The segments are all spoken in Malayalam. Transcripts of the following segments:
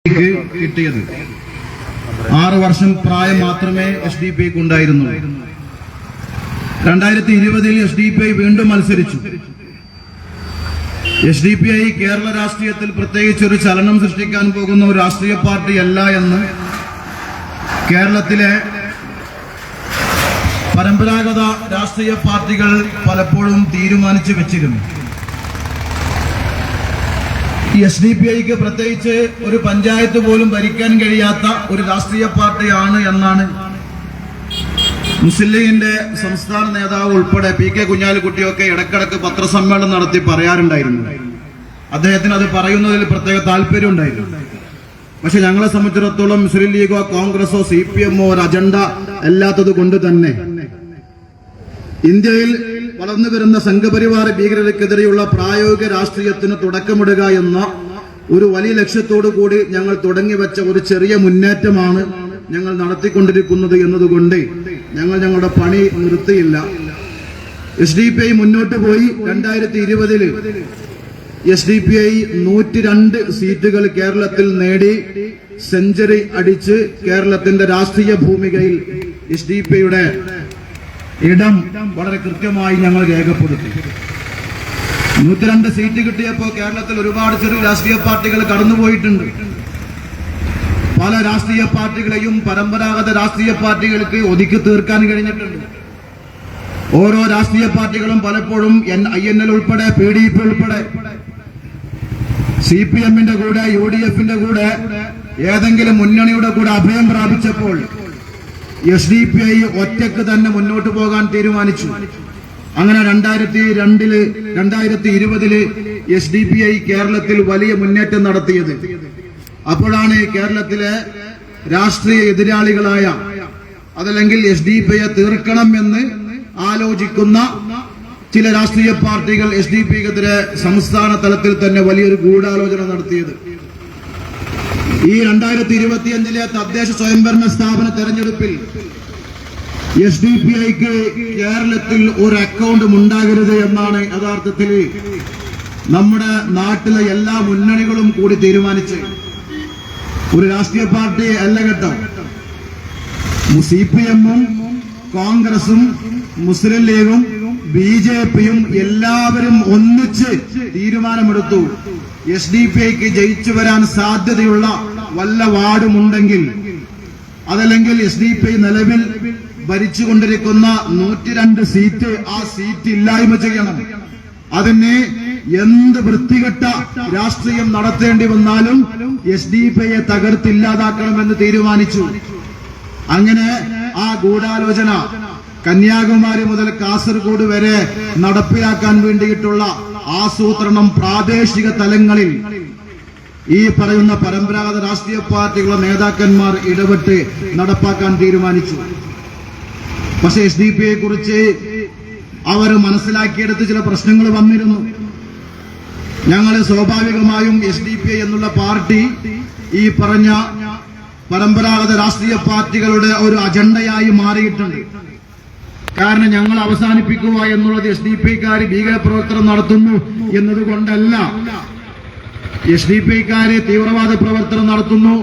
കിട്ടിയത് 6 വർഷം പ്രായം മാത്രമേ SDP ഉണ്ടായിരുന്നു. 2020 SDP വീണ്ടും മത്സരിച്ചു. SDP കേരള രാഷ്ട്രീയത്തിൽ പ്രത്യേകിച്ച് ഒരു ചലനം സൃഷ്ടിക്കാൻ പോകുന്ന ഒരു രാഷ്ട്രീയ പാർട്ടിയല്ല എന്ന് കേരളത്തിലെ പരമ്പരാഗത രാഷ്ട്രീയ പാർട്ടികൾ പലപ്പോഴും തീരുമാനിച്ചു വെച്ചിരുന്നു. SDP പ്രത്യേകിച്ച് ഒരു പഞ്ചായത്ത് പോലും ഭരിക്കാൻ കഴിയാത്ത ഒരു രാഷ്ട്രീയ പാർട്ടിയാണ് എന്നാണ് മുസ്ലിം ലീഗിന്റെ സംസ്ഥാന നേതാവ് ഉൾപ്പെടെ PK കുഞ്ഞാലിക്കുട്ടിയൊക്കെ ഇടക്കിടക്ക് പത്രസമ്മേളനം നടത്തി പറയാറുണ്ടായിരുന്നു. അദ്ദേഹത്തിന് അത് പറയുന്നതിൽ പ്രത്യേക താല്പര്യം ഉണ്ടായിരുന്നു. പക്ഷെ ഞങ്ങളെ സംബന്ധിച്ചിടത്തോളം മുസ്ലിം ലീഗോ കോൺഗ്രസോ CPM ഒരു അജണ്ട അല്ലാത്തത് കൊണ്ട് തന്നെ ഇന്ത്യയിൽ വളർന്നു വരുന്ന സംഘപരിവാര ഭീകരതയ്ക്കെതിരെയുള്ള പ്രായോഗിക രാഷ്ട്രീയത്തിന് തുടക്കമിടുക എന്ന ഒരു വലിയ ലക്ഷ്യത്തോടു കൂടി ഞങ്ങൾ തുടങ്ങിവെച്ച ഒരു ചെറിയ മുന്നേറ്റമാണ് ഞങ്ങൾ നടത്തിക്കൊണ്ടിരിക്കുന്നത് എന്നതുകൊണ്ട് ഞങ്ങൾ ഞങ്ങളുടെ പണി നിർത്തിയില്ല. SDP മുന്നോട്ട് പോയി. 2020 SDP 102 സീറ്റുകൾ കേരളത്തിൽ നേടി സെഞ്ചുറി അടിച്ച് കേരളത്തിന്റെ രാഷ്ട്രീയ ഭൂമികയിൽ SDP ഇടം വളരെ കൃത്യമായി ഞങ്ങൾ രേഖപ്പെടുത്തി. 102 സീറ്റ് കിട്ടിയപ്പോൾ കേരളത്തിൽ ഒരുപാട് ചെറിയ രാഷ്ട്രീയ പാർട്ടികൾ കടന്നുപോയിട്ടുണ്ട്. പല രാഷ്ട്രീയ പാർട്ടികളെയും പരമ്പരാഗത രാഷ്ട്രീയ പാർട്ടികൾക്ക് ഒതുക്കി തീർക്കാൻ കഴിഞ്ഞിട്ടുണ്ട്. ഓരോ രാഷ്ട്രീയ പാർട്ടികളും പലപ്പോഴും INL ഉൾപ്പെടെ PDP ഉൾപ്പെടെ CPM-ന്റെ കൂടെ UDF-ന്റെ കൂടെ ഏതെങ്കിലും മുന്നണിയുടെ കൂടെ അഭയം പ്രാപിച്ചപ്പോൾ SDP ഒറ്റക്ക് തന്നെ മുന്നോട്ട് പോകാൻ തീരുമാനിച്ചു. അങ്ങനെ 2020 SDP കേരളത്തിൽ വലിയ മുന്നേറ്റം നടത്തിയത്. അപ്പോഴാണ് കേരളത്തിലെ രാഷ്ട്രീയ എതിരാളികളായ അതല്ലെങ്കിൽ SDP തീർക്കണം എന്ന് ആലോചിക്കുന്ന ചില രാഷ്ട്രീയ പാർട്ടികൾ SDP-ക്കെതിരെ സംസ്ഥാന തലത്തിൽ തന്നെ വലിയൊരു ഗൂഢാലോചന നടത്തിയത്. ഈ 2025 തദ്ദേശ സ്വയംഭരണ സ്ഥാപന തെരഞ്ഞെടുപ്പിൽ SDP-ക്ക് കേരളത്തിൽ ഒരു അക്കൗണ്ടും ഉണ്ടാകരുത് എന്നാണ് യഥാർത്ഥത്തിൽ നമ്മുടെ നാട്ടിലെ എല്ലാ മുന്നണികളും കൂടി തീരുമാനിച്ച്. ഒരു രാഷ്ട്രീയ പാർട്ടി അല്ല കേട്ടോ, CPM-ഉം കോൺഗ്രസും മുസ്ലിം ലീഗും BJP-യും എല്ലാവരും ഒന്നിച്ച് തീരുമാനമെടുത്തു. SDP-ക്ക് ജയിച്ചു വരാൻ സാധ്യതയുള്ള വല്ല വാർഡുമുണ്ടെങ്കിൽ അതല്ലെങ്കിൽ SDP നിലവിൽ ഭരിച്ചുകൊണ്ടിരിക്കുന്ന 102 സീറ്റ് ആ സീറ്റ് ഇല്ലായ്മ ചെയ്യണം. അതിന് എന്ത് വൃത്തികെട്ട രാഷ്ട്രീയം നടത്തേണ്ടി വന്നാലും SDP-യെ തകർത്തില്ലാതാക്കണമെന്ന് തീരുമാനിച്ചു. അങ്ങനെ ആ ഗൂഢാലോചന കന്യാകുമാരി മുതൽ കാസർഗോഡ് വരെ നടപ്പിലാക്കാൻ വേണ്ടിയിട്ടുള്ള ആസൂത്രണം പ്രാദേശിക തലങ്ങളിൽ ഈ പറയുന്ന പരമ്പരാഗത രാഷ്ട്രീയ പാർട്ടികളുടെ നേതാക്കന്മാർ ഇടപെട്ട് നടപ്പാക്കാൻ തീരുമാനിച്ചു. പക്ഷേ SDP-യെ കുറിച്ച് അവർ മനസ്സിലാക്കിയെടുത്ത് ചില പ്രശ്നങ്ങൾ വന്നിരുന്നു. ഞങ്ങൾ സ്വാഭാവികമായും SDP എന്നുള്ള പാർട്ടി ഈ പറഞ്ഞ പരമ്പരാഗത രാഷ്ട്രീയ പാർട്ടികളുടെ ഒരു അജണ്ടയായി മാറിയിട്ടുണ്ട്. കാരണം ഞങ്ങൾ അവസാനിപ്പിക്കുക എന്നുള്ളത് SDP-ക്കാർ ഭീകരപ്രവർത്തനം നടത്തുന്നു എന്നതുകൊണ്ടല്ല. SDP-ക്കാർ തീവ്രവാദ പ്രവർത്തനം നടത്തുന്നു,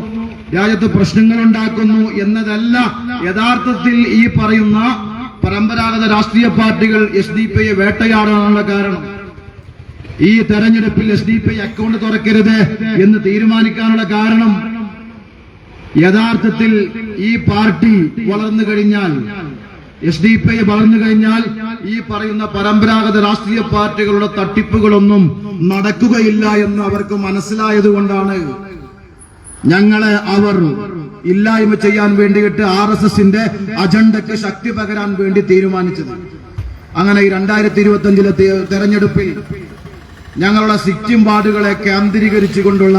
രാജ്യത്ത് പ്രശ്നങ്ങൾ ഉണ്ടാക്കുന്നു എന്നതല്ല യഥാർത്ഥത്തിൽ ഈ പറയുന്ന പരമ്പരാഗത രാഷ്ട്രീയ പാർട്ടികൾ SDP-യെ വേട്ടയാടാനുള്ള കാരണം. ഈ തെരഞ്ഞെടുപ്പിൽ SDP അക്കൗണ്ട് തുറക്കരുത് എന്ന് തീരുമാനിക്കാനുള്ള കാരണം യഥാർത്ഥത്തിൽ ഈ പാർട്ടി വളർന്നു കഴിഞ്ഞാൽ SDP വളർന്നു കഴിഞ്ഞാൽ ഈ പറയുന്ന പരമ്പരാഗത രാഷ്ട്രീയ പാർട്ടികളുടെ തട്ടിപ്പുകളൊന്നും നടക്കുകയില്ല എന്ന് അവർക്ക് മനസ്സിലായതുകൊണ്ടാണ് ഞങ്ങളെ അവർ ഇല്ലായ്മ ചെയ്യാൻ വേണ്ടിയിട്ട് RSSന്റെ അജണ്ടയ്ക്ക് ശക്തി പകരാൻ വേണ്ടി തീരുമാനിച്ചത്. അങ്ങനെ ഈ 2025 തെരഞ്ഞെടുപ്പിൽ ഞങ്ങളുടെ സിക്കിം വാർഡുകളെ കേന്ദ്രീകരിച്ചുകൊണ്ടുള്ള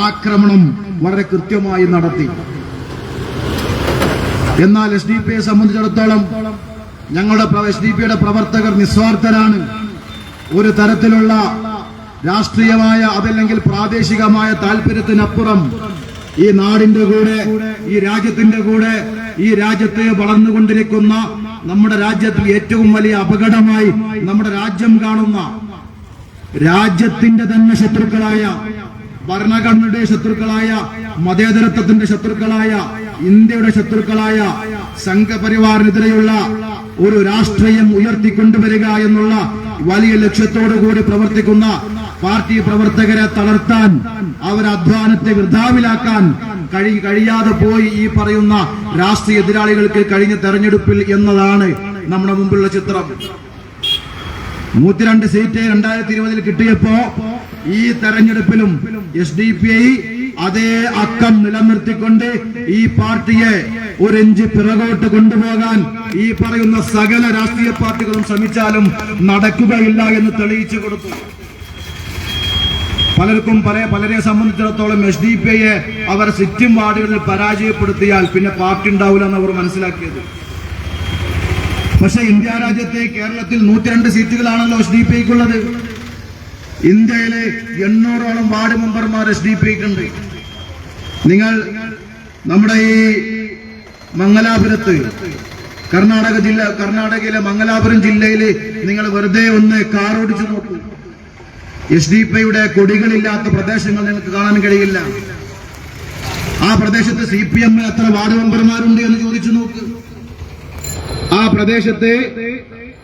ആക്രമണം വളരെ കൃത്യമായി നടത്തി. എന്നാൽ SDP-യെ സംബന്ധിച്ചിടത്തോളം ഞങ്ങളുടെ SDP-യുടെ പ്രവർത്തകർ നിസ്വാർത്ഥരാണ്. ഒരു തരത്തിലുള്ള രാഷ്ട്രീയമായ അതല്ലെങ്കിൽ പ്രാദേശികമായ താല്പര്യത്തിനപ്പുറം ഈ നാടിന്റെ കൂടെ ഈ രാജ്യത്തിന്റെ കൂടെ ഈ രാജ്യത്തെ വളർന്നുകൊണ്ടിരിക്കുന്ന നമ്മുടെ രാജ്യത്തിൽ ഏറ്റവും വലിയ അപകടമായി നമ്മുടെ രാജ്യം കാണുന്ന രാജ്യത്തിന്റെ തന്നെ ശത്രുക്കളായ ഭരണഘടനയുടെ ശത്രുക്കളായ, മതേതരത്വത്തിന്റെ ശത്രുക്കളായ, ഇന്ത്യയുടെ ശത്രുക്കളായ സംഘപരിവാറിനെതിരെയുള്ള ഒരു രാഷ്ട്രീയം ഉയർത്തിക്കൊണ്ടുവരിക എന്നുള്ള വലിയ ലക്ഷ്യത്തോടുകൂടി പ്രവർത്തിക്കുന്ന പാർട്ടി പ്രവർത്തകരെ തളർത്താൻ, അവരെ അധ്വാനത്തെ വൃഥാവിലാക്കാൻ കഴിയാതെ പോയി ഈ പറയുന്ന രാഷ്ട്രീയ എതിരാളികൾക്ക് കഴിഞ്ഞ തെരഞ്ഞെടുപ്പിൽ എന്നതാണ് നമ്മുടെ മുമ്പിലുള്ള ചിത്രം. 102 സീറ്റ് 2020 കിട്ടിയപ്പോ ഈ തെരഞ്ഞെടുപ്പിലും SDPI അതേ അക്കം നിലനിർത്തിക്കൊണ്ട് ഈ പാർട്ടിയെ ഒരു ഇഞ്ച് പിറകോട്ട് കൊണ്ടുപോകാൻ ഈ പറയുന്ന സകല രാഷ്ട്രീയ പാർട്ടികളും ശ്രമിച്ചാലും നടക്കുകയില്ല എന്ന് തെളിയിച്ചു കൊടുത്തു. പലരെ സംബന്ധിച്ചിടത്തോളം SDPIയെ അവർ സിറ്റിംഗ് വാർഡുകളിൽ പരാജയപ്പെടുത്തിയാൽ പിന്നെ പാർട്ടി ഉണ്ടാവില്ല എന്ന് അവർ മനസ്സിലാക്കിയത്. പക്ഷെ ഇന്ത്യ രാജ്യത്തെ കേരളത്തിൽ 102 സീറ്റുകളാണല്ലോ SDPIക്കുള്ളത്. ഇന്ത്യയിലെ 800ഓളം വാർഡ് മെമ്പർമാർ SDPIക്കുണ്ട്. നിങ്ങൾ നമ്മുടെ ഈ മംഗലാപുരത്ത് കർണാടകയിലെ മംഗലാപുരം ജില്ലയിൽ നിങ്ങൾ വെറുതെ ഒന്ന് കാർ ഓടിച്ചു നോക്കൂ. SDPIയുടെ കൊടികളില്ലാത്ത പ്രദേശങ്ങൾ നിങ്ങൾക്ക് കാണാൻ കഴിയില്ല. ആ പ്രദേശത്ത് CPM എത്ര വാർഡ് മെമ്പർമാരുണ്ട് എന്ന് ചോദിച്ചു നോക്ക്. ആ പ്രദേശത്ത്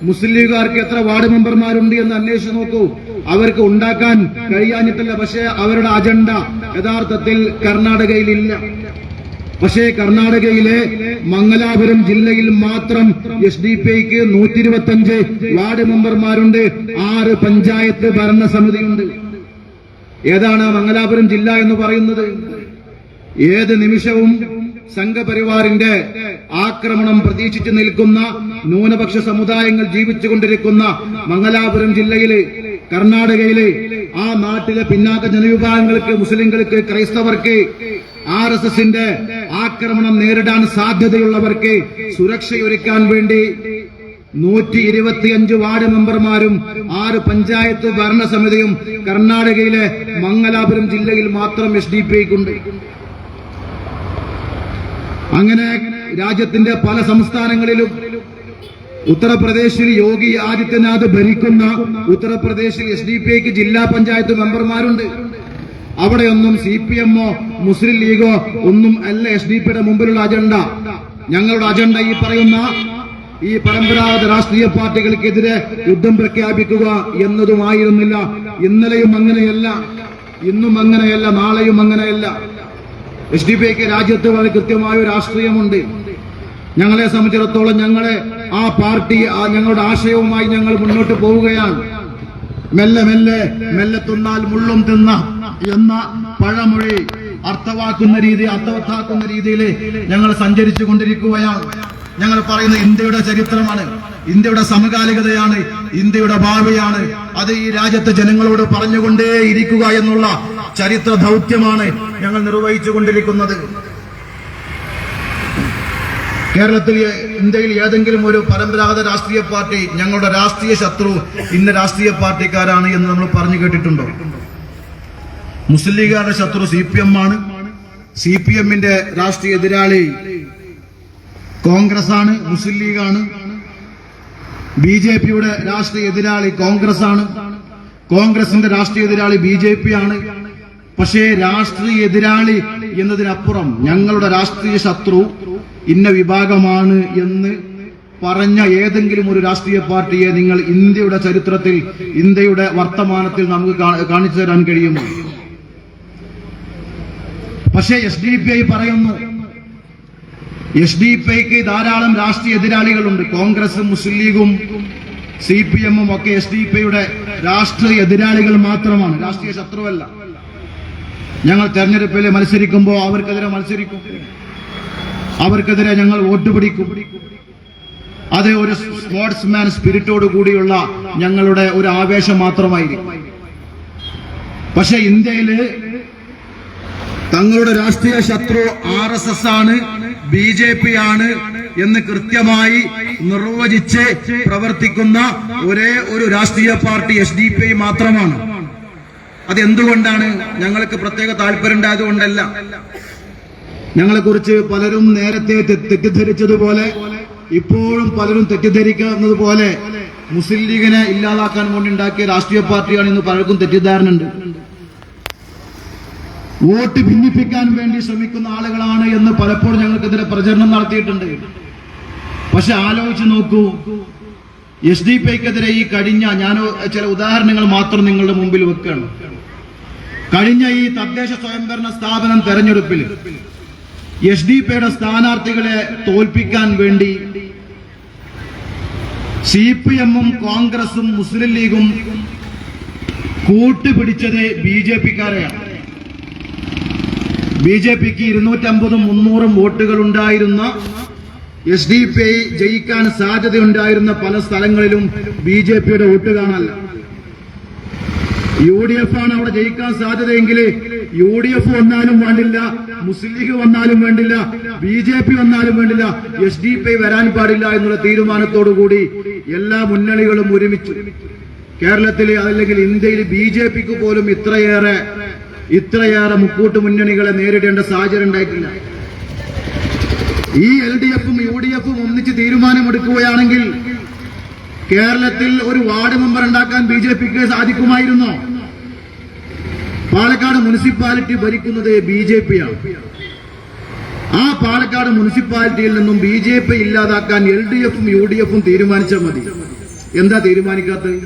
മുസ്ലിം ലീഗുകാർക്ക് എത്ര വാർഡ് മെമ്പർമാരുണ്ട് എന്ന് അന്വേഷിച്ചു നോക്കൂ. അവർക്ക് ഉണ്ടാക്കാൻ കഴിയാഞ്ഞിട്ടില്ല. പക്ഷേ അവരുടെ അജണ്ട യഥാർത്ഥത്തിൽ കർണാടകയിലില്ല. പക്ഷേ കർണാടകയിലെ മംഗലാപുരം ജില്ലയിൽ മാത്രം SDPIക്ക് 125 വാർഡ് മെമ്പർമാരുണ്ട്. 6 പഞ്ചായത്ത് ഭരണസമിതിയുണ്ട്. ഏതാണ് മംഗലാപുരം ജില്ല എന്ന് പറയുന്നത്? ഏത് നിമിഷവും സംഘപരിവാറിന്റെ ആക്രമണം പ്രതീക്ഷിച്ചു നിൽക്കുന്ന ന്യൂനപക്ഷ സമുദായങ്ങൾ ജീവിച്ചുകൊണ്ടിരിക്കുന്ന മംഗലാപുരം ജില്ലയില്, കർണാടകയില്, ആ നാട്ടിലെ പിന്നാക്ക ജനവിഭാഗങ്ങൾക്ക്, മുസ്ലിങ്ങൾക്ക്, ക്രൈസ്തവർക്ക്, RSSന്റെ ആക്രമണം നേരിടാൻ സാധ്യതയുള്ളവർക്ക് സുരക്ഷയൊരുക്കാൻ വേണ്ടി 125 വാർഡ് മെമ്പർമാരും 6 പഞ്ചായത്ത് ഭരണസമിതിയും കർണാടകയിലെ മംഗലാപുരം ജില്ലയിൽ മാത്രം SDPIക്കുണ്ട്. അങ്ങനെ രാജ്യത്തിന്റെ പല സംസ്ഥാനങ്ങളിലും, ഉത്തർപ്രദേശിൽ യോഗി ആദിത്യനാഥ് ഭരിക്കുന്ന ഉത്തർപ്രദേശിൽ SDPIക്ക് ജില്ലാ പഞ്ചായത്ത് മെമ്പർമാരുണ്ട്. അവിടെയൊന്നും CPMോ മുസ്ലിം ലീഗോ ഒന്നും അല്ല SDPIയുടെ മുമ്പിലുള്ള അജണ്ട. ഞങ്ങളുടെ അജണ്ട ഈ പറയുന്ന ഈ പരമ്പരാഗത രാഷ്ട്രീയ പാർട്ടികൾക്കെതിരെ യുദ്ധം പ്രഖ്യാപിക്കുക എന്നതുമായിരുന്നില്ല. ഇന്നലെയും അങ്ങനെയല്ല, ഇന്നും അങ്ങനെയല്ല, നാളെയും അങ്ങനെയല്ല. SDPIക്ക് രാജ്യത്ത് വളരെ കൃത്യമായ ഒരു രാഷ്ട്രീയമുണ്ട്. ഞങ്ങളെ സംബന്ധിച്ചിടത്തോളം ഞങ്ങളെ ആ പാർട്ടി ഞങ്ങളുടെ ആശയവുമായി ഞങ്ങൾ മുന്നോട്ട് പോവുകയാണ്. മെല്ലെ മെല്ലെ മെല്ലെ തിന്നാൽ മുള്ളും തിന്ന എന്ന പഴമൊഴി അർത്ഥവത്താക്കുന്ന രീതിയിൽ ഞങ്ങൾ സഞ്ചരിച്ചു കൊണ്ടിരിക്കുകയാണ്. ഞങ്ങൾ പറയുന്ന ഇന്ത്യയുടെ ചരിത്രമാണ്, ഇന്ത്യയുടെ സമകാലികതയാണ്, ഇന്ത്യയുടെ ഭാവിയാണ്. അത് ഈ രാജ്യത്തെ ജനങ്ങളോട് പറഞ്ഞുകൊണ്ടേ ഇരിക്കുക എന്നുള്ള ചരിത്ര ദൗത്യമാണ് ഞങ്ങൾ നിർവഹിച്ചു കൊണ്ടിരിക്കുന്നത്. കേരളത്തിൽ, ഇന്ത്യയിൽ ഏതെങ്കിലും ഒരു പരമ്പരാഗത രാഷ്ട്രീയ പാർട്ടി ഞങ്ങളുടെ രാഷ്ട്രീയ ശത്രു ഇന്ന രാഷ്ട്രീയ പാർട്ടിക്കാരാണ് എന്ന് നമ്മൾ പറഞ്ഞു കേട്ടിട്ടുണ്ടോ? മുസ്ലിം ലീഗുകാരുടെ ശത്രു CPM ആണ്. CPMന്റെ രാഷ്ട്രീയ എതിരാളി കോൺഗ്രസ് ആണ്, മുസ്ലിം ലീഗാണ്. BJPയുടെ രാഷ്ട്രീയ എതിരാളി കോൺഗ്രസ് ആണ്. കോൺഗ്രസിന്റെ രാഷ്ട്രീയ എതിരാളി BJP ആണ്. പക്ഷേ രാഷ്ട്രീയ എതിരാളി എന്നതിനപ്പുറം ഞങ്ങളുടെ രാഷ്ട്രീയ ശത്രു ഇന്ന വിഭാഗമാണ് എന്ന് പറഞ്ഞ ഏതെങ്കിലും ഒരു രാഷ്ട്രീയ പാർട്ടിയെ നിങ്ങൾ ഇന്ത്യയുടെ ചരിത്രത്തിൽ, ഇന്ത്യയുടെ വർത്തമാനത്തിൽ നമുക്ക് കാണിച്ചു തരാൻ കഴിയുമോ? പക്ഷേ SDPI പറയുന്നു, SDPIക്ക് ധാരാളം രാഷ്ട്രീയ എതിരാളികളുണ്ട്. കോൺഗ്രസും മുസ്ലിം ലീഗും CPMും ഒക്കെ SDPIയുടെ രാഷ്ട്രീയ എതിരാളികൾ മാത്രമാണ്, രാഷ്ട്രീയ ശത്രുവല്ല. ഞങ്ങൾ തെരഞ്ഞെടുപ്പിൽ മത്സരിക്കുമ്പോൾ അവർക്കെതിരെ മത്സരിക്കും, അവർക്കെതിരെ ഞങ്ങൾ വോട്ട് പിടിക്കും. അത് ഒരു സ്പോർട്സ്മാൻ സ്പിരിറ്റോട് കൂടിയുള്ള ഞങ്ങളുടെ ഒരു ആവേശം മാത്രമായിരിക്കും. പക്ഷെ ഇന്ത്യയില് തങ്ങളുടെ രാഷ്ട്രീയ ശത്രു RSS ആണ്, BJP ആണ് എന്ന് കൃത്യമായി നിർവചിച്ച് പ്രവർത്തിക്കുന്ന ഒരേ ഒരു രാഷ്ട്രീയ പാർട്ടി SDPI മാത്രമാണ്. അതെന്തുകൊണ്ടാണ്? ഞങ്ങൾക്ക് പ്രത്യേക താല്പര്യം ഉണ്ടായതുകൊണ്ടല്ല. ഞങ്ങളെക്കുറിച്ച് പലരും നേരത്തെ തെറ്റിദ്ധരിച്ചതുപോലെ, ഇപ്പോഴും പലരും തെറ്റിദ്ധരിക്കുന്നത് പോലെ മുസ്ലിം ലീഗിനെ ഇല്ലാതാക്കാൻ വേണ്ടി ഉണ്ടാക്കിയ രാഷ്ട്രീയ പാർട്ടിയാണ് ഇന്ന് പലർക്കും തെറ്റിദ്ധാരണ ഉണ്ട്. വോട്ട് ഭിന്നിപ്പിക്കാൻ വേണ്ടി ശ്രമിക്കുന്ന ആളുകളാണ് എന്ന് പലപ്പോഴും ഞങ്ങൾക്കെതിരെ പ്രചരണം നടത്തിയിട്ടുണ്ട്. പക്ഷെ ആലോചിച്ച് നോക്കൂ, SDP-ക്കെതിരെ ഈ കഴിഞ്ഞ, ഞാൻ ചില ഉദാഹരണങ്ങൾ മാത്രം നിങ്ങളുടെ മുമ്പിൽ വെക്കുകയാണ്. കഴിഞ്ഞ ഈ തദ്ദേശ സ്വയംഭരണ സ്ഥാപനം തെരഞ്ഞെടുപ്പിൽ SDP-യുടെ സ്ഥാനാർത്ഥികളെ തോൽപ്പിക്കാൻ വേണ്ടി CPM-ഉം കോൺഗ്രസും മുസ്ലിം ലീഗും കൂട്ടുപിടിച്ചത് BJP-ക്കാരെയാണ്. BJP-ക്ക് 250-300 വോട്ടുകൾ ഉണ്ടായിരുന്ന SDP ജയിക്കാൻ സാധ്യതയുണ്ടായിരുന്ന പല സ്ഥലങ്ങളിലും BJP-യുടെ വോട്ട് കാണാനല്ല. UDF ആണ് അവിടെ ജയിക്കാൻ സാധ്യതയെങ്കിൽ UDF വന്നാലും വേണ്ടില്ല, മുസ്ലിം ലീഗ് വന്നാലും വേണ്ടില്ല, BJP വന്നാലും വേണ്ടില്ല, SDP വരാൻ പാടില്ല എന്നുള്ള തീരുമാനത്തോടുകൂടി എല്ലാ മുന്നണികളും ഒരുമിച്ചു. കേരളത്തിൽ അല്ലെങ്കിൽ ഇന്ത്യയിൽ BJP-ക്ക് പോലും ഇത്രയേറെ മുക്കൂട്ട് മുന്നണികളെ നേരിടേണ്ട സാഹചര്യം ഉണ്ടായിട്ടില്ല. ഈ LDF-ഉം UDF-ഉം ഒന്നിച്ച് തീരുമാനമെടുക്കുകയാണെങ്കിൽ കേരളത്തിൽ ഒരു വാർഡ് മെമ്പർ ഉണ്ടാക്കാൻ BJP-ക്ക് സാധിക്കുമായിരുന്നോ? പാലക്കാട് മുനിസിപ്പാലിറ്റി ഭരിക്കുന്നത് BJP-യാണ്. ആ പാലക്കാട് മുനിസിപ്പാലിറ്റിയിൽ നിന്നും BJP ഇല്ലാതാക്കാൻ LDF-ഉം UDF-ഉം തീരുമാനിച്ചാൽ മതി. എന്താ തീരുമാനിക്കാത്തത്?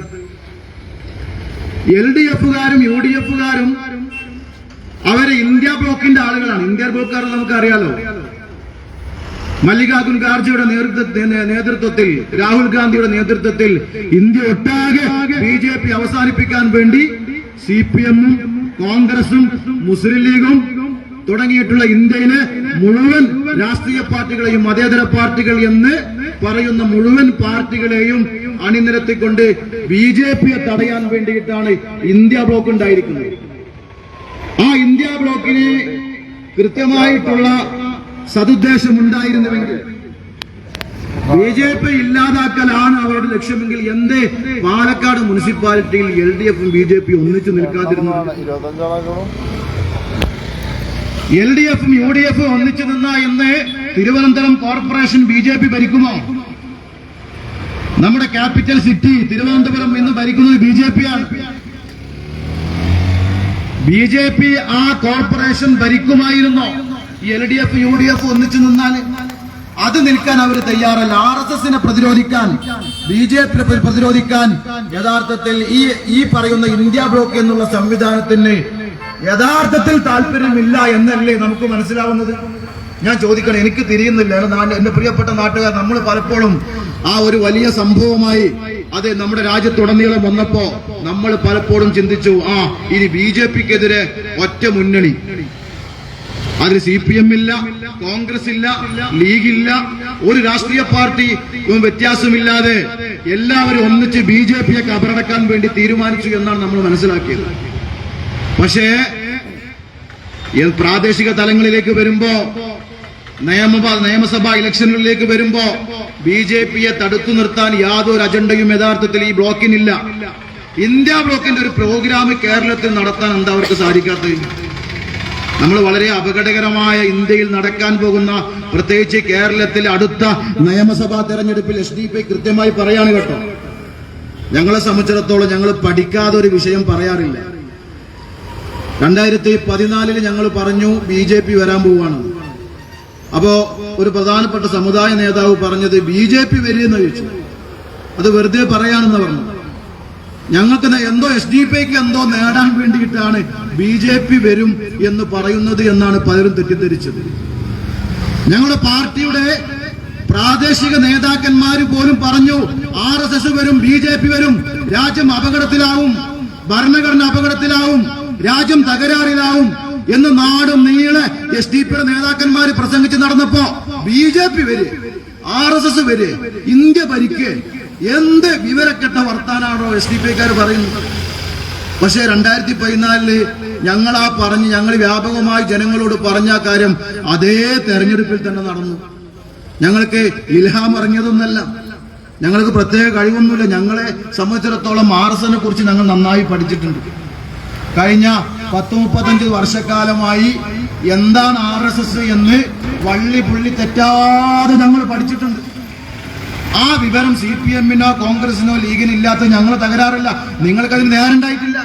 LDF-കാരും UDF-കാരും അവരെ ഇന്ത്യ ബ്ലോക്കിന്റെ ആളുകളാണ്. ഇന്ത്യ ബ്ലോക്കുകാർ നമുക്കറിയാലോ. മല്ലികാർജുൻ ഖാർഗെയുടെ നേതൃത്വത്തിൽ, രാഹുൽ ഗാന്ധിയുടെ നേതൃത്വത്തിൽ ഇന്ത്യ ഒട്ടാകെ BJP അവസാനിപ്പിക്കാൻ വേണ്ടി CPM-ഉം കോൺഗ്രസും മുസ്ലിം ലീഗും തുടങ്ങിയിട്ടുള്ള ഇന്ത്യയിലെ മുഴുവൻ രാഷ്ട്രീയ പാർട്ടികളെയും മതേതര പാർട്ടികൾ എന്ന് പറയുന്ന മുഴുവൻ പാർട്ടികളെയും അണിനിരത്തിക്കൊണ്ട് BJP-യെ തടയാൻ വേണ്ടിയിട്ടാണ് ഇന്ത്യ ബ്ലോക്ക് ഉണ്ടായിരിക്കുന്നത്. ആ ഇന്ത്യ ബ്ലോക്കിന് കൃത്യമായിട്ടുള്ള സതുദ്ദേശം ഉണ്ടായിരുന്നുവെങ്കിൽ, BJP ഇല്ലാതാക്കലാണ് അവരുടെ ലക്ഷ്യമെങ്കിൽ എന്തേ പാലക്കാട് മുനിസിപ്പാലിറ്റിയിൽ LDF-ഉം BJP-യും ഒന്നിച്ചു നിൽക്കാതിരുന്നു? LDF-ഉം UDF-ഉം ഒന്നിച്ചു നിന്നാ ഇന്ന് തിരുവനന്തപുരം കോർപ്പറേഷൻ BJP ഭരിക്കുമോ? നമ്മുടെ ക്യാപിറ്റൽ സിറ്റി തിരുവനന്തപുരം ഇന്ന് ഭരിക്കുന്നത് BJP-യാണ്. BJP ആ കോർപ്പറേഷൻ ഭരിക്കുമായിരുന്നോ? LDF UDF ഒന്നിച്ചു നിന്നാൽ അത് നിൽക്കാൻ അവർ തയ്യാറല്ല. RSS-നെ പ്രതിരോധിക്കാൻ, BJP പ്രതിരോധിക്കാൻ യഥാർത്ഥത്തിൽ ഈ പറയുന്ന ഇന്ത്യ ബ്ലോക്ക് എന്നുള്ള സംവിധാനത്തിന് യഥാർത്ഥത്തിൽ താല്പര്യമില്ല എന്നല്ലേ നമുക്ക് മനസ്സിലാവുന്നത്? ഞാൻ ചോദിക്കണം, എനിക്ക് തിരിയുന്നില്ല. എന്റെ പ്രിയപ്പെട്ട നാട്ടുകാർ, നമ്മൾ പലപ്പോഴും ആ ഒരു വലിയ സംഭവമായി അത് നമ്മുടെ രാജ്യത്തുടനീളം വന്നപ്പോ നമ്മൾ പലപ്പോഴും ചിന്തിച്ചു, ഇനി BJP-ക്കെതിരെ ഒറ്റ മുന്നണി, അതിൽ CPM ഇല്ല, കോൺഗ്രസ് ഇല്ല, ലീഗില്ല, ഒരു രാഷ്ട്രീയ പാർട്ടി വ്യത്യാസമില്ലാതെ എല്ലാവരും ഒന്നിച്ച് BJP-യെ കബറടക്കാൻ വേണ്ടി തീരുമാനിച്ചു എന്നാണ് നമ്മൾ മനസ്സിലാക്കിയത്. പക്ഷേ പ്രാദേശിക തലങ്ങളിലേക്ക് വരുമ്പോ, നിയമസഭാ ഇലക്ഷനുകളിലേക്ക് വരുമ്പോ BJP-യെ തടുത്തു നിർത്താൻ യാതൊരു അജണ്ടയും യഥാർത്ഥത്തിൽ ഈ ബ്ലോക്കിനില്ല. ഇന്ത്യ ബ്ലോക്കിന്റെ ഒരു പ്രോഗ്രാം കേരളത്തിൽ നടത്താൻ എന്താ അവർക്ക് സാധിക്കാത്തത്? നമ്മൾ വളരെ അപകടകരമായ ഇന്ത്യയിൽ നടക്കാൻ പോകുന്ന, പ്രത്യേകിച്ച് കേരളത്തിൽ അടുത്ത നിയമസഭാ തെരഞ്ഞെടുപ്പിൽ SDP കൃത്യമായി പറയാണ് കേട്ടോ. ഞങ്ങളെ സംബന്ധിച്ചിടത്തോളം ഞങ്ങൾ പഠിക്കാതെ ഒരു വിഷയം പറയാറില്ല. 2014 ഞങ്ങൾ പറഞ്ഞു BJP വരാൻ പോവുകയാണ്. അപ്പോ ഒരു പ്രധാനപ്പെട്ട സമുദായ നേതാവ് പറഞ്ഞത് BJP വരികയെന്ന് ചോദിച്ചു. അത് വെറുതെ പറയാണെന്ന് പറഞ്ഞു. ഞങ്ങൾക്ക് എന്തോ SDP-ക്ക് എന്തോ നേടാൻ വേണ്ടിയിട്ടാണ് BJP വരും എന്ന് പറയുന്നത് എന്നാണ് പലരും തെറ്റിദ്ധരിച്ചത്. ഞങ്ങളുടെ പാർട്ടിയുടെ പ്രാദേശിക നേതാക്കന്മാര് പോലും പറഞ്ഞു RSS വരും, BJP വരും, രാജ്യം അപകടത്തിലാവും, ഭരണഘടന അപകടത്തിലാവും, രാജ്യം തകരാറിലാവും എന്ന് നാടും നീളെ SDP-യുടെ നേതാക്കന്മാര് പ്രസംഗിച്ച് നടന്നപ്പോ BJP വരെ, RSS വരെ, ഇന്ത്യ ഭരിക്കേ, എന്ത് വിവരക്കെട്ട വർത്താനാണോ SDP-ക്കാർ പറയുന്നത്? പക്ഷേ 2014 ഞങ്ങൾ വ്യാപകമായി ജനങ്ങളോട് പറഞ്ഞ കാര്യം അതേ തെരഞ്ഞെടുപ്പിൽ തന്നെ നടന്നു. ഞങ്ങൾക്ക് ഇൽഹാം ഇറങ്ങിയതൊന്നല്ല, ഞങ്ങൾക്ക് പ്രത്യേക കഴിവൊന്നുമില്ല. ഞങ്ങളെ സംബന്ധിച്ചിടത്തോളം RSS-നെ കുറിച്ച് ഞങ്ങൾ നന്നായി പഠിച്ചിട്ടുണ്ട്. കഴിഞ്ഞ 10-35 വർഷക്കാലമായി എന്താണ് RSS എന്ന് വള്ളി പുള്ളി തെറ്റാതെ ഞങ്ങൾ പഠിച്ചിട്ടുണ്ട്. ആ വിവരം CPM-നോ കോൺഗ്രസിനോ ലീഗിനോ ഇല്ലാത്ത ഞങ്ങൾ തകരാറില്ല. നിങ്ങൾക്കതിന് നേരണ്ടായിട്ടില്ല.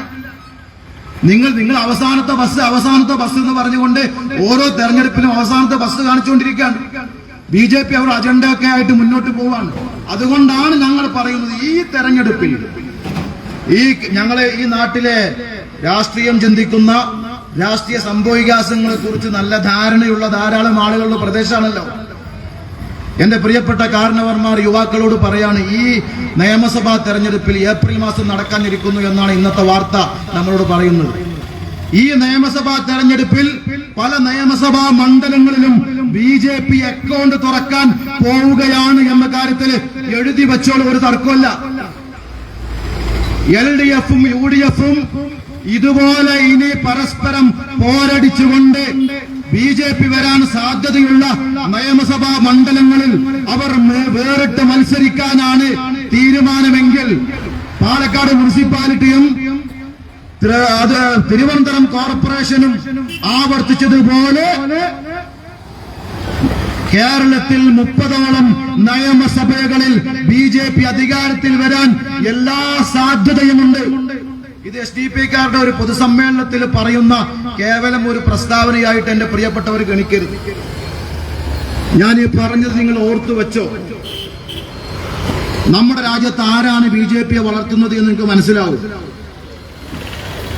നിങ്ങൾ അവസാനത്തെ ബസ് എന്ന് പറഞ്ഞുകൊണ്ട് ഓരോ തെരഞ്ഞെടുപ്പിലും അവസാനത്തെ ബസ് കാണിച്ചുകൊണ്ടിരിക്കുകയാണ്. BJP അവർ അജണ്ട ഒക്കെ ആയിട്ട് മുന്നോട്ട് പോവാണ്. അതുകൊണ്ടാണ് ഞങ്ങൾ പറയുന്നത് ഈ തെരഞ്ഞെടുപ്പിൽ ഞങ്ങളെ ഈ നാട്ടിലെ രാഷ്ട്രീയം ചിന്തിക്കുന്ന രാഷ്ട്രീയ സംഭവവികാസങ്ങളെ കുറിച്ച് നല്ല ധാരണയുള്ള ധാരാളം ആളുകളുടെ പ്രദേശമാണല്ലോ. എന്റെ പ്രിയപ്പെട്ട കാരണവർമാർ യുവാക്കളോട് പറയാണ്, ഈ നിയമസഭാ തെരഞ്ഞെടുപ്പിൽ ഏപ്രിൽ മാസം നടക്കാനിരിക്കുന്നു എന്നാണ് ഇന്നത്തെ വാർത്ത നമ്മളോട് പറയുന്നത്. ഈ നിയമസഭാ തെരഞ്ഞെടുപ്പിൽ പല നിയമസഭാ മണ്ഡലങ്ങളിലും BJP അക്കൗണ്ട് തുറക്കാൻ പോവുകയാണ് എന്ന കാര്യത്തിൽ എഴുതി വെച്ചോളൂ, ഒരു തർക്കമല്ല. LDF-ഉം UDF-ഉം ഇതുപോലെ ഇനി പരസ്പരം പോരടിച്ചുകൊണ്ട് BJP വരാൻ സാധ്യതയുള്ള നിയമസഭാ മണ്ഡലങ്ങളിൽ അവർ വേറിട്ട് മത്സരിക്കാനാണ് തീരുമാനമെങ്കിൽ പാലക്കാട് മുനിസിപ്പാലിറ്റിയും തിരുവനന്തപുരം കോർപ്പറേഷനും ആവർത്തിച്ചതുപോലെ കേരളത്തിൽ 30ഓളം നിയമസഭകളിൽ BJP അധികാരത്തിൽ വരാൻ എല്ലാ സാധ്യതയുമുണ്ട്. ഇത് SDP-ക്കാരുടെ ഒരു പൊതുസമ്മേളനത്തിൽ പറയുന്ന കേവലം ഒരു പ്രസ്താവനയായിട്ട് എന്റെ പ്രിയപ്പെട്ടവർ ഗണിക്കരുത്. ഞാൻ ഈ പറഞ്ഞത് നിങ്ങൾ ഓർത്തു വെച്ചോ. നമ്മുടെ രാജ്യത്ത് ആരാണ് BJP-യെ വളർത്തുന്നത് എന്ന് നിങ്ങൾക്ക് മനസ്സിലാവും.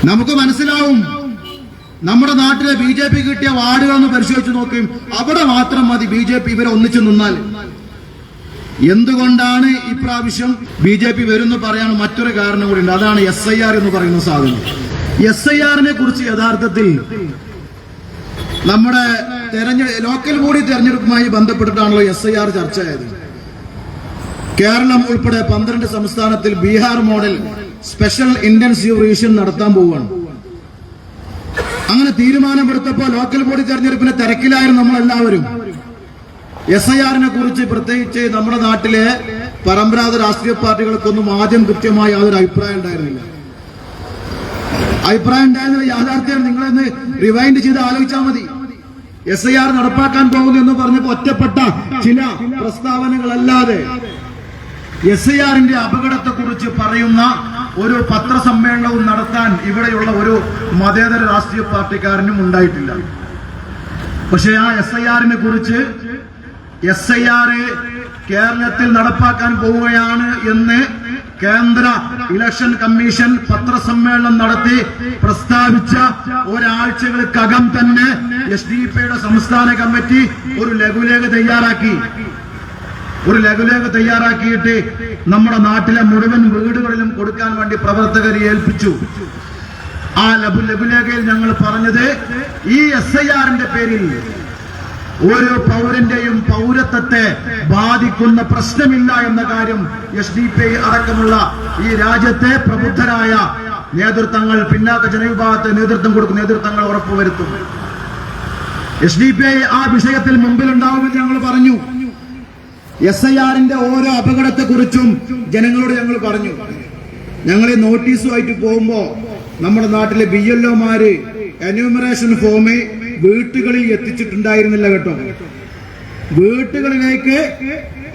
നമുക്ക് മനസ്സിലാവും. നമ്മുടെ നാട്ടിലെ BJP കിട്ടിയ വാർഡുകളൊന്ന് പരിശോധിച്ച് നോക്കുകയും അവിടെ മാത്രം മതി BJP ഇവരെ ഒന്നിച്ചു നിന്നാൽ. എന്തുകൊണ്ടാണ് ഇപ്രാവശ്യം BJP വരുന്നു പറയാൻ മറ്റൊരു കാരണം കൂടി ഉണ്ട്. അതാണ് SIR എന്ന് പറയുന്ന സാധനം. SIR-നെ കുറിച്ച് യഥാർത്ഥത്തിൽ നമ്മുടെ ലോക്കൽ ബോഡി തെരഞ്ഞെടുപ്പുമായി ബന്ധപ്പെട്ടിട്ടാണല്ലോ SIR ചർച്ചയായത്. കേരളം ഉൾപ്പെടെ 12 സംസ്ഥാനത്തിൽ Bihar model special intensive revision നടത്താൻ പോവുകയാണ്. അങ്ങനെ തീരുമാനമെടുത്തപ്പോൾ ലോക്കൽ ബോഡി തെരഞ്ഞെടുപ്പിന്റെ തിരക്കിലായിരുന്നു നമ്മളെല്ലാവരും. SIR-നെ കുറിച്ച് പ്രത്യേകിച്ച് നമ്മുടെ നാട്ടിലെ പരമ്പരാഗത രാഷ്ട്രീയ പാർട്ടികൾക്കൊന്നും ആദ്യം കൃത്യമായി യാതൊരു അഭിപ്രായം ഉണ്ടായിരുന്നില്ല. യാഥാർത്ഥ്യം നിങ്ങളെന്ന് റിവൈൻഡ് ചെയ്ത് ആലോചിച്ചാൽ മതി. SIR നടപ്പാക്കാൻ പോകുന്നു എന്ന് പറഞ്ഞപ്പോൾ ഒറ്റപ്പെട്ട ചില പ്രസ്താവനകളല്ലാതെ SIR-ന്റെ അപകടത്തെക്കുറിച്ച് പറയുന്ന ഒരു പത്രസമ്മേളനവും നടത്താൻ ഇവിടെയുള്ള ഒരു മതേതര രാഷ്ട്രീയ പാർട്ടിക്കാരനും ഉണ്ടായിട്ടില്ല. പക്ഷെ ആ SIR-നെ കുറിച്ച് SIR കേരളത്തിൽ നടപ്പാക്കാൻ പോവുകയാണ് എന്ന് കേന്ദ്ര ഇലക്ഷൻ കമ്മീഷൻ പത്രസമ്മേളനം നടത്തി പ്രസ്താവിച്ച ഒരാഴ്ചകൾക്കകം തന്നെ SDP-യുടെ സംസ്ഥാന കമ്മിറ്റി ഒരു ലഘുലേഖ തയ്യാറാക്കിയിട്ട് നമ്മുടെ നാട്ടിലെ മുഴുവൻ വീടുകളിലും കൊടുക്കാൻ വേണ്ടി പ്രവർത്തകരെ ഏൽപ്പിച്ചു. ആ ലഘുലേഖയിൽ ഞങ്ങൾ പറഞ്ഞത് ഈ SIR-ന്റെ പേരിൽ ഓരോ പൗരന്റെയും പൗരത്വത്തെ ബാധിക്കുന്ന പ്രശ്നമില്ല എന്ന കാര്യം SDP അടക്കമുള്ള ഈ രാജ്യത്തെ പ്രബുദ്ധരായ നേതൃത്വങ്ങൾ, പിന്നാക്ക ജനവിഭാഗത്തെ നേതൃത്വം കൊടുക്കുന്ന നേതൃത്വങ്ങൾ ഉറപ്പുവരുത്തും. SDP ആ വിഷയത്തിൽ മുമ്പിലുണ്ടാവുമെന്ന് ഞങ്ങൾ പറഞ്ഞു. SIR-ന്റെ ഓരോ അപകടത്തെക്കുറിച്ചും ജനങ്ങളോട് ഞങ്ങൾ പറഞ്ഞു. ഞങ്ങൾ ഈ നോട്ടീസുമായിട്ട് പോകുമ്പോ നമ്മുടെ നാട്ടിലെ BLO-മാര് എന്യൂമറേഷൻ ഫോം വീട്ടുകളിൽ എത്തിച്ചിട്ടുണ്ടായിരുന്നില്ല കേട്ടോ. വീട്ടുകളിലേക്ക്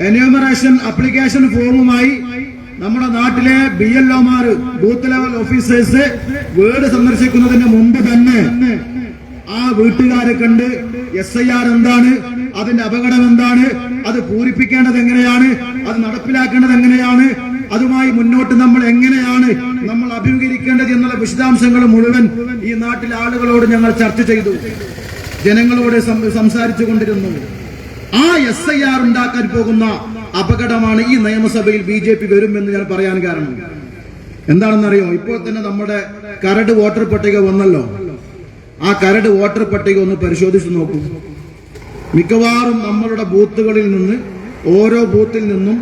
എന്യൂമറേഷൻ അപ്ലിക്കേഷൻ ഫോമുമായി നമ്മുടെ നാട്ടിലെ BLO-മാര്, ബൂത്ത് ലെവൽ ഓഫീസേഴ്സ് വീട് സന്ദർശിക്കുന്നതിന് മുമ്പ് തന്നെ ആ വീട്ടുകാരെ കണ്ട് SIR എന്താണ്, അതിന്റെ അപകടം എന്താണ്, അത് പൂരിപ്പിക്കേണ്ടത് എങ്ങനെയാണ്, അത് നടപ്പിലാക്കേണ്ടത് എങ്ങനെയാണ്, അതുമായി മുന്നോട്ട് നമ്മൾ എങ്ങനെയാണ് നമ്മൾ അഭിമുഖീകരിക്കേണ്ടത് എന്നുള്ള വിശദാംശങ്ങൾ മുഴുവൻ ഈ നാട്ടിലെ ആളുകളോട് ഞങ്ങൾ ചർച്ച ചെയ്തു, ജനങ്ങളോട് സംസാരിച്ചു കൊണ്ടിരുന്നു. ആ SIR ഉണ്ടാക്കാൻ പോകുന്ന അപകടമാണ് ഈ നിയമസഭയിൽ BJP വരുമെന്ന് ഞാൻ പറയാൻ കാരണം എന്താണെന്നറിയോ? ഇപ്പോൾ തന്നെ നമ്മുടെ കരട് വോട്ടർ പട്ടിക വന്നല്ലോ. ആ കരട് വോട്ടർ പട്ടിക ഒന്ന് പരിശോധിച്ച് നോക്കൂ. മിക്കവാറും നമ്മളുടെ ബൂത്തുകളിൽ നിന്ന്, ഓരോ ബൂത്തിൽ നിന്നും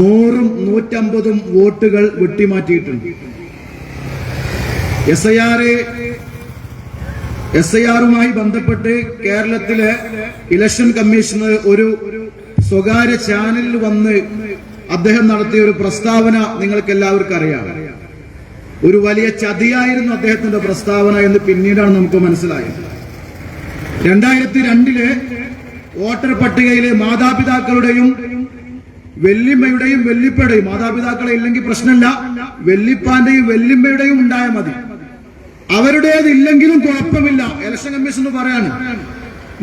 100ഉം 150ഉം വോട്ടുകൾ വെട്ടിമാറ്റിയിട്ടുണ്ട്. SIR-മായി ബന്ധപ്പെട്ട് കേരളത്തിലെ ഇലക്ഷൻ കമ്മീഷണർ ഒരു സ്വകാര്യ ചാനലിൽ വന്ന് അദ്ദേഹം നടത്തിയ ഒരു പ്രസ്താവന നിങ്ങൾക്ക് എല്ലാവർക്കും അറിയാം. ഒരു വലിയ ചതിയായിരുന്നു അദ്ദേഹത്തിന്റെ പ്രസ്താവന എന്ന് പിന്നീടാണ് നമുക്ക് മനസ്സിലായത്. 2002 വോട്ടർ പട്ടികയിലെ മാതാപിതാക്കളുടെയും വെല്ലിമ്മയുടെയും വെല്ലിപ്പയുടെയും, മാതാപിതാക്കളെ ഇല്ലെങ്കിൽ പ്രശ്നമില്ല, വെല്ലിപ്പാന്റെയും വെല്ലിമ്മയുടെയും ഉണ്ടായാൽ മതി, അവരുടേതില്ലെങ്കിലും കുഴപ്പമില്ല. ഇലക്ഷൻ കമ്മീഷൻ പറയാണ്,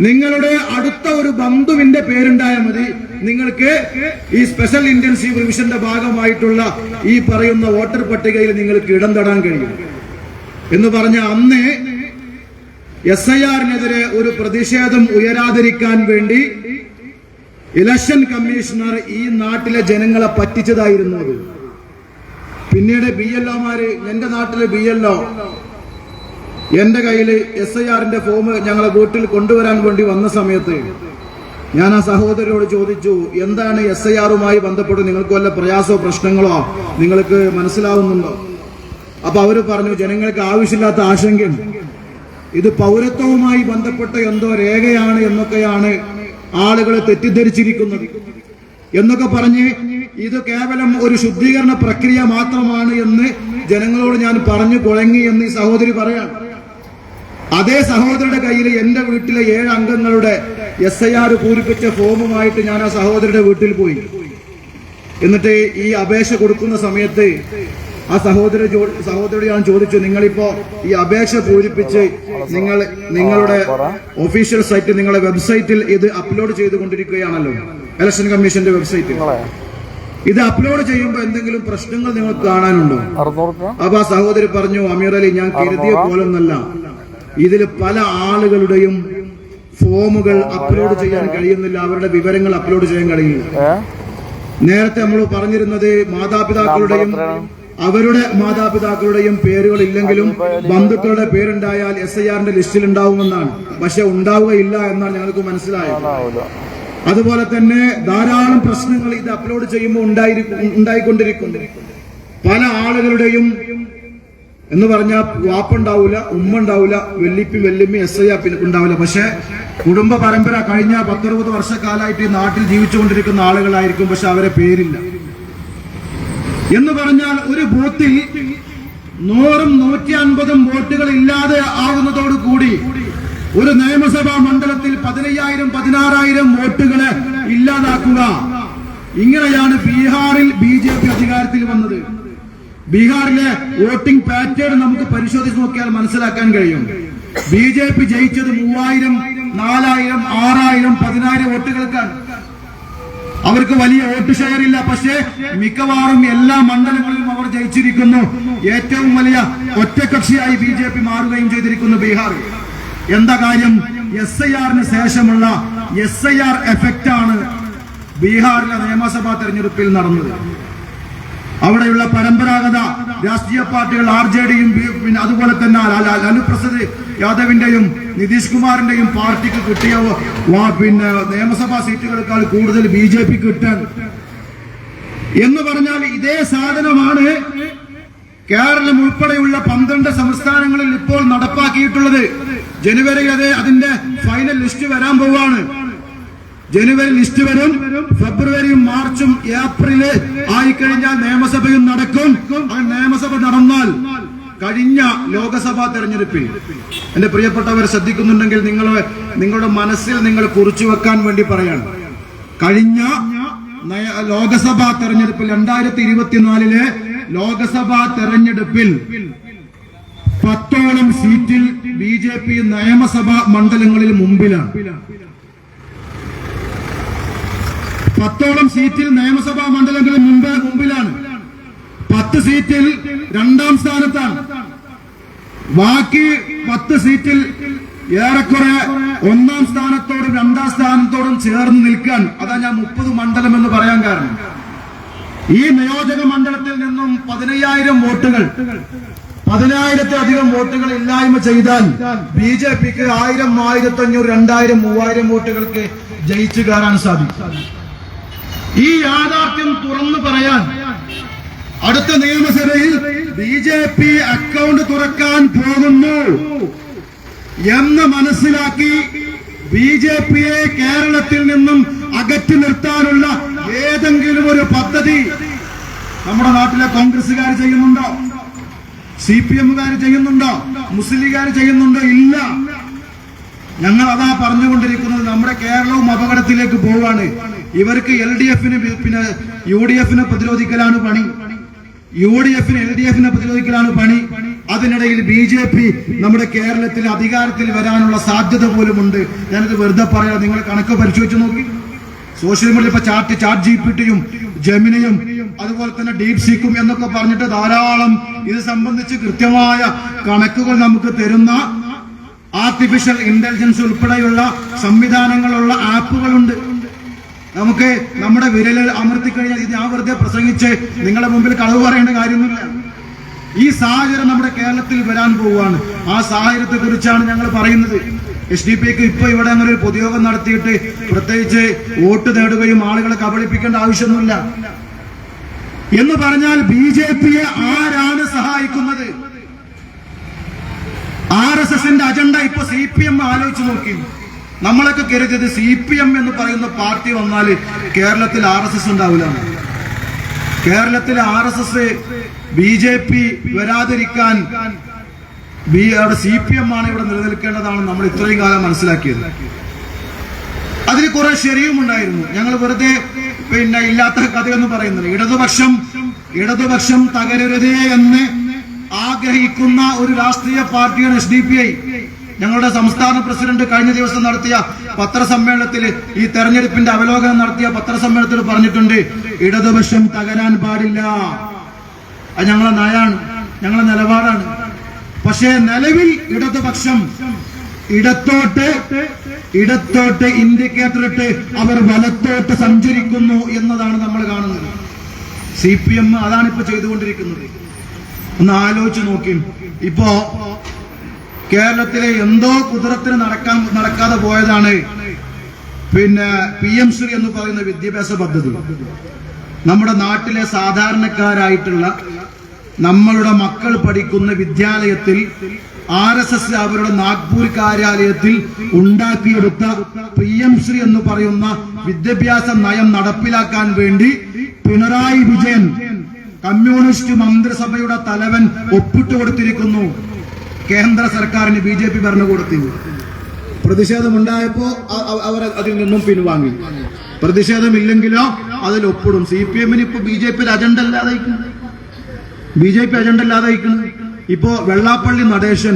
നിങ്ങളുടെ അടുത്ത ഒരു ബന്ധുവിന്റെ പേരുണ്ടായാൽ മതി, നിങ്ങൾക്ക് ഈ സ്പെഷ്യൽ ഇന്റൻസീവ് റിവിഷന്റെ ഭാഗമായിട്ടുള്ള ഈ പറയുന്ന വോട്ടർ പട്ടികയിൽ നിങ്ങൾക്ക് ഇടം തടാൻ കഴിയും എന്ന് പറഞ്ഞ അന്ന് SIR-നെതിരെ ഒരു പ്രതിഷേധം ഉയരാതിരിക്കാൻ വേണ്ടി ഇലക്ഷൻ കമ്മീഷണർ ഈ നാട്ടിലെ ജനങ്ങളെ പറ്റിച്ചതായിരുന്നു അത്. പിന്നീട് BLO-മാര്, എന്റെ നാട്ടിലെ BLO എന്റെ കയ്യിൽ SIR-ന്റെ ഫോം ഞങ്ങളെ വീട്ടിൽ കൊണ്ടുവരാൻ വേണ്ടി വന്ന സമയത്ത് ഞാൻ ആ സഹോദരനോട് ചോദിച്ചു, എന്താണ് SIR-മായി ബന്ധപ്പെട്ട് നിങ്ങൾക്ക് വല്ല പ്രയാസമോ പ്രശ്നങ്ങളോ നിങ്ങൾക്ക് മനസ്സിലാവുന്നുണ്ടോ? അപ്പൊ അവര് പറഞ്ഞു, ജനങ്ങൾക്ക് ആവശ്യമില്ലാത്ത ആശങ്കയുണ്ട്, ഇത് പൗരത്വവുമായി ബന്ധപ്പെട്ട എന്തോ രേഖയാണ് എന്നൊക്കെയാണ് ആളുകളെ തെറ്റിദ്ധരിച്ചിരിക്കുന്നത് എന്നൊക്കെ പറഞ്ഞ് ഇത് കേവലം ഒരു ശുദ്ധീകരണ പ്രക്രിയ മാത്രമാണ് എന്ന് ജനങ്ങളോട് ഞാൻ പറഞ്ഞു കുഴങ്ങി എന്ന് ഈ സഹോദരി പറയാണ്. അതേ സഹോദരിയുടെ കയ്യിൽ എന്റെ വീട്ടിലെ 7 അംഗങ്ങളുടെ SIR പൂരിപ്പിച്ച ഫോമുമായിട്ട് ഞാൻ ആ സഹോദരിയുടെ വീട്ടിൽ പോയി. എന്നിട്ട് ഈ അപേക്ഷ കൊടുക്കുന്ന സമയത്ത് ആ സഹോദരിയോട് ഞാൻ ചോദിച്ചു, നിങ്ങളിപ്പോ ഈ അപേക്ഷ പൂരിപ്പിച്ച് നിങ്ങളുടെ ഒഫീഷ്യൽ സൈറ്റ്, നിങ്ങളുടെ വെബ്സൈറ്റിൽ ഇത് അപ്ലോഡ് ചെയ്തുകൊണ്ടിരിക്കുകയാണല്ലോ, ഇലക്ഷൻ കമ്മീഷന്റെ വെബ്സൈറ്റിൽ. ഇത് അപ്ലോഡ് ചെയ്യുമ്പോൾ എന്തെങ്കിലും പ്രശ്നങ്ങൾ നിങ്ങൾക്ക് കാണാനുണ്ടോ? അപ്പൊ ആ സഹോദരി പറഞ്ഞു, അമീർ അലി, ഞാൻ കരുതിയ പോലൊന്നല്ല, ഇതിൽ പല ആളുകളുടെയും ഫോമുകൾ അപ്ലോഡ് ചെയ്യാൻ കഴിയുന്നില്ല, അവരുടെ വിവരങ്ങൾ അപ്ലോഡ് ചെയ്യാൻ കഴിയില്ല. നേരത്തെ നമ്മൾ പറഞ്ഞിരുന്നത് മാതാപിതാക്കളുടെയും അവരുടെ മാതാപിതാക്കളുടെയും പേരുകൾ ഇല്ലെങ്കിലും ബന്ധുക്കളുടെ പേരുണ്ടായാൽ SIR-ന്റെ ലിസ്റ്റിൽ ഉണ്ടാവുമെന്നാണ്. പക്ഷെ ഉണ്ടാവുകയില്ല എന്നാണ് ഞങ്ങൾക്ക് മനസ്സിലായത്. അതുപോലെ തന്നെ ധാരാളം പ്രശ്നങ്ങൾ ഇത് അപ്ലോഡ് ചെയ്യുമ്പോൾ ഉണ്ടായിക്കൊണ്ടിരിക്കും. പല ആളുകളുടെയും എന്ന് പറഞ്ഞാൽ വാപ്പുണ്ടാവില്ല, ഉമ്മ ഉണ്ടാവില്ല, വെല്ലിമ്മി SIR ഉണ്ടാവില്ല. പക്ഷെ കുടുംബ പരമ്പര കഴിഞ്ഞ 10-20 വർഷക്കാലമായിട്ട് ഈ നാട്ടിൽ ജീവിച്ചുകൊണ്ടിരിക്കുന്ന ആളുകളായിരിക്കും, പക്ഷെ അവരെ പേരില്ല. എന്ന് പറഞ്ഞാൽ ഒരു ബൂത്തിൽ 100-150 വോട്ടുകൾ ഇല്ലാതെ ആകുന്നതോടുകൂടി ഒരു നിയമസഭാ മണ്ഡലത്തിൽ 15,000-16,000 വോട്ടുകളെ ഇല്ലാതാക്കുക. ഇങ്ങനെയാണ് ബീഹാറിൽ BJP അധികാരത്തിൽ വന്നത്. ബീഹാറിലെ വോട്ടിംഗ് പാറ്റേൺ നമുക്ക് പരിശോധിച്ച് നോക്കിയാൽ മനസ്സിലാക്കാൻ കഴിയും. BJP ജയിച്ചത് 3,000, 4,000, 6,000, 10,000 വോട്ടുകൾക്കാണ്. അവർക്ക് വലിയ വോട്ട് ഷെയർ ഇല്ല, പക്ഷേ മിക്കവാറും എല്ലാ മണ്ഡലങ്ങളിലും അവർ ജയിച്ചിരിക്കുന്നു. ഏറ്റവും വലിയ ഒറ്റകക്ഷിയായി BJP മാറുകയും ചെയ്തിരിക്കുന്നു ബീഹാറിൽ. എന്താ കാര്യം? SIR-ന് ശേഷമുള്ള SIR എഫക്റ്റ് ആണ് ബീഹാറിലെ നിയമസഭാ തെരഞ്ഞെടുപ്പിൽ നടന്നത്. അവിടെയുള്ള പരമ്പരാഗത രാഷ്ട്രീയ പാർട്ടികൾ RJD-യും പിന്നെ അതുപോലെ തന്നെ ലാലു പ്രസാദ് യാദവിന്റെയും നിതീഷ് കുമാറിന്റെയും പാർട്ടിക്ക് കിട്ടിയ പിന്നെ നിയമസഭാ സീറ്റുകളെക്കാൾ കൂടുതൽ BJP കിട്ടാൻ എന്ന് പറഞ്ഞാൽ ഇതേ സാധനമാണ് കേരളം ഉൾപ്പെടെയുള്ള 12 സംസ്ഥാനങ്ങളിൽ ഇപ്പോൾ നടപ്പാക്കിയിട്ടുള്ളത്. ജനുവരിയിൽ അതിന്റെ ഫൈനൽ ലിസ്റ്റ് വരാൻ പോവാണ്. ജനുവരി ലിസ്റ്റ് വരും, ഫെബ്രുവരിയും മാർച്ചും ഏപ്രില് ആയിക്കഴിഞ്ഞാൽ നിയമസഭയും നടക്കും. ആ നിയമസഭ നടന്നാൽ കഴിഞ്ഞ ലോക്സഭാ തെരഞ്ഞെടുപ്പിൽ, എന്റെ പ്രിയപ്പെട്ടവർ ശ്രദ്ധിക്കുന്നുണ്ടെങ്കിൽ നിങ്ങളുടെ മനസ്സിൽ നിങ്ങൾ കുറിച്ചു വെക്കാൻ വേണ്ടി പറയാണ്, കഴിഞ്ഞ ലോക്സഭാ തെരഞ്ഞെടുപ്പിൽ 2024 ലോക്സഭാ തെരഞ്ഞെടുപ്പിൽ 10ഓളം സീറ്റിൽ BJP നിയമസഭാ മണ്ഡലങ്ങളിൽ മുമ്പിലാണ്. 10ഓളം സീറ്റിൽ നിയമസഭാ മണ്ഡലങ്ങളിൽ മുമ്പിലാണ്. 10 സീറ്റിൽ 2ാം സ്ഥാനത്താണ്. ബാക്കി 10 സീറ്റിൽ ഏറെക്കുറെ 1ാം സ്ഥാനത്തോടും 2ാം സ്ഥാനത്തോടും ചേർന്ന് നിൽക്കാൻ. അതാ ഞാൻ 30 മണ്ഡലം എന്ന് പറയാൻ കാരണം. ഈ നിയോജക മണ്ഡലത്തിൽ നിന്നും 15,000 വോട്ടുകൾ, 10,000-ലധികം വോട്ടുകൾ ഇല്ലായ്മ ചെയ്താൽ BJPക്ക് 1000, 1500, 2000, 3000 വോട്ടുകൾക്ക് ജയിച്ചു കയറാൻ സാധിക്കും. ഈ യാഥാർത്ഥ്യം തുറന്നു പറയാൻ അടുത്ത നിയമസഭയിൽ BJP അക്കൗണ്ട് തുറക്കാൻ പോകുന്നു എന്ന് മനസ്സിലാക്കി BJPയെ കേരളത്തിൽ നിന്നും അകറ്റി നിർത്താനുള്ള ഏതെങ്കിലും ഒരു പദ്ധതി നമ്മുടെ നാട്ടിലെ കോൺഗ്രസുകാർ ചെയ്യുന്നുണ്ടോ? CPM-കാർ ചെയ്യുന്നുണ്ടോ? മുസ്ലിം ലീഗുകാർ ചെയ്യുന്നുണ്ടോ? ഇല്ല. ഞങ്ങൾ അതാ പറഞ്ഞുകൊണ്ടിരിക്കുന്നത്. നമ്മുടെ കേരളവും അപകടത്തിലേക്ക് പോവാണ്. ഇവർക്ക് LDF-ന് പിന്നെ UDF-നെ പ്രതിരോധിക്കലാണ് പണി, UDF-ന് LDF-നെ പ്രതിരോധിക്കലാണ് പണി. അതിനിടയിൽ BJP നമ്മുടെ കേരളത്തിൽ അധികാരത്തിൽ വരാനുള്ള സാധ്യത പോലുമുണ്ട്. ഞാനിത് വെറുതെ പറയാം, നിങ്ങൾ കണക്ക് പരിശോധിച്ച് നോക്കി. സോഷ്യൽ മീഡിയ ഇപ്പൊ ചാറ്റ് GPT-യും ജെമിനിയും അതുപോലെ തന്നെ ഡീപ് സീക്കും എന്നൊക്കെ പറഞ്ഞിട്ട് ധാരാളം ഇത് സംബന്ധിച്ച് കൃത്യമായ കണക്കുകൾ നമുക്ക് തരുന്ന ആർട്ടിഫിഷ്യൽ ഇന്റലിജൻസ് ഉൾപ്പെടെയുള്ള സംവിധാനങ്ങളുള്ള ആപ്പുകളുണ്ട്. നമുക്ക് നമ്മുടെ വിരലിൽ അമർത്തിക്കഴിഞ്ഞാൽ ഇത് ഞാൻ വെറുതെ പ്രസംഗിച്ച് നിങ്ങളുടെ മുമ്പിൽ കളവ് പറയേണ്ട കാര്യമൊന്നുമില്ല. ഈ സാഹചര്യം നമ്മുടെ കേരളത്തിൽ വരാൻ പോവുകയാണ്. ആ സാഹചര്യത്തെ കുറിച്ചാണ് ഞങ്ങൾ പറയുന്നത്. SDP-ക്ക് ഇപ്പൊ ഇവിടെ അങ്ങനെ ഒരു പൊതുയോഗം നടത്തിയിട്ട് പ്രത്യേകിച്ച് വോട്ട് നേടുകയും ആളുകളെ കബളിപ്പിക്കേണ്ട ആവശ്യമൊന്നുമില്ല. എന്ന് പറഞ്ഞാൽ BJP-യെ ആരാണ് സഹായിക്കുന്നത്? RSSന്റെ അജണ്ട ഇപ്പൊ CPM ആലോചിച്ച് നോക്കി. നമ്മളൊക്കെ കരുതിയത് CPM എന്ന് പറയുന്ന പാർട്ടി വന്നാൽ കേരളത്തിൽ RSS ഉണ്ടാവില്ല. കേരളത്തിൽ RSS BJP വരാതിരിക്കാൻ അവിടെ CPM ആണ് ഇവിടെ നിലനിൽക്കേണ്ടതാണ് നമ്മൾ ഇത്രയും കാലം മനസ്സിലാക്കിയത്. അതിന് കുറെ ശരിയും ഉണ്ടായിരുന്നു. ഞങ്ങൾ വെറുതെ ഇല്ലാത്ത കഥയൊന്നും പറയുന്നില്ല. ഇടതുപക്ഷം തകരരുതേ എന്ന് ആഗ്രഹിക്കുന്ന ഒരു രാഷ്ട്രീയ പാർട്ടിയാണ് SDP-ഐ. ഞങ്ങളുടെ സംസ്ഥാന പ്രസിഡന്റ് കഴിഞ്ഞ ദിവസം നടത്തിയ പത്രസമ്മേളനത്തിൽ ഈ തെരഞ്ഞെടുപ്പിന്റെ അവലോകനം നടത്തിയ പത്രസമ്മേളനത്തിൽ പറഞ്ഞിട്ടുണ്ട്, ഇടതുപക്ഷം തകരാൻ പാടില്ല. അത് ഞങ്ങളെ നയാണ്, ഞങ്ങളെ നിലപാടാണ്. പക്ഷേ നിലവിൽ ഇടതുപക്ഷം ഇടത്തോട്ട് ഇൻഡിക്കേറ്റർ ഇട്ട് അവർ വലത്തോട്ട് സഞ്ചരിക്കുന്നു എന്നതാണ് നമ്മൾ കാണുന്നത്. CPM അതാണ് ഇപ്പൊ ചെയ്തുകൊണ്ടിരിക്കുന്നത്. ഒന്ന് ആലോചിച്ച് നോക്കി. ഇപ്പോ കേരളത്തിലെ എന്തോ കുതിരത്തിന് നടക്കാതെ പോയതാണ് PM ശ്രീ എന്ന് പറയുന്ന വിദ്യാഭ്യാസ പദ്ധതി. നമ്മുടെ നാട്ടിലെ സാധാരണക്കാരായിട്ടുള്ള നമ്മളുടെ മക്കൾ പഠിക്കുന്ന വിദ്യാലയത്തിൽ RSS അവരുടെ നാഗ്പൂർ കാര്യാലയത്തിൽ ഉണ്ടാക്കിയെടുത്ത PM ശ്രീ എന്ന് പറയുന്ന വിദ്യാഭ്യാസ നയം നടപ്പിലാക്കാൻ വേണ്ടി പിണറായി വിജയൻ കമ്മ്യൂണിസ്റ്റ് മന്ത്രിസഭയുടെ തലവൻ ഒപ്പിട്ട് കൊടുത്തിരിക്കുന്നു. കേന്ദ്ര സർക്കാരിന് BJP ഭരണകൂടത്തിൽ പ്രതിഷേധമുണ്ടായപ്പോ അവർ അതിൽ നിന്നും പിൻവാങ്ങി. പ്രതിഷേധമില്ലെങ്കിലോ അതിൽ ഒപ്പിടും. CPM-ന് ഇപ്പൊ BJP അജണ്ട അല്ലാതായിക്കുന്നു. ഇപ്പോ വെള്ളാപ്പള്ളി നടേശൻ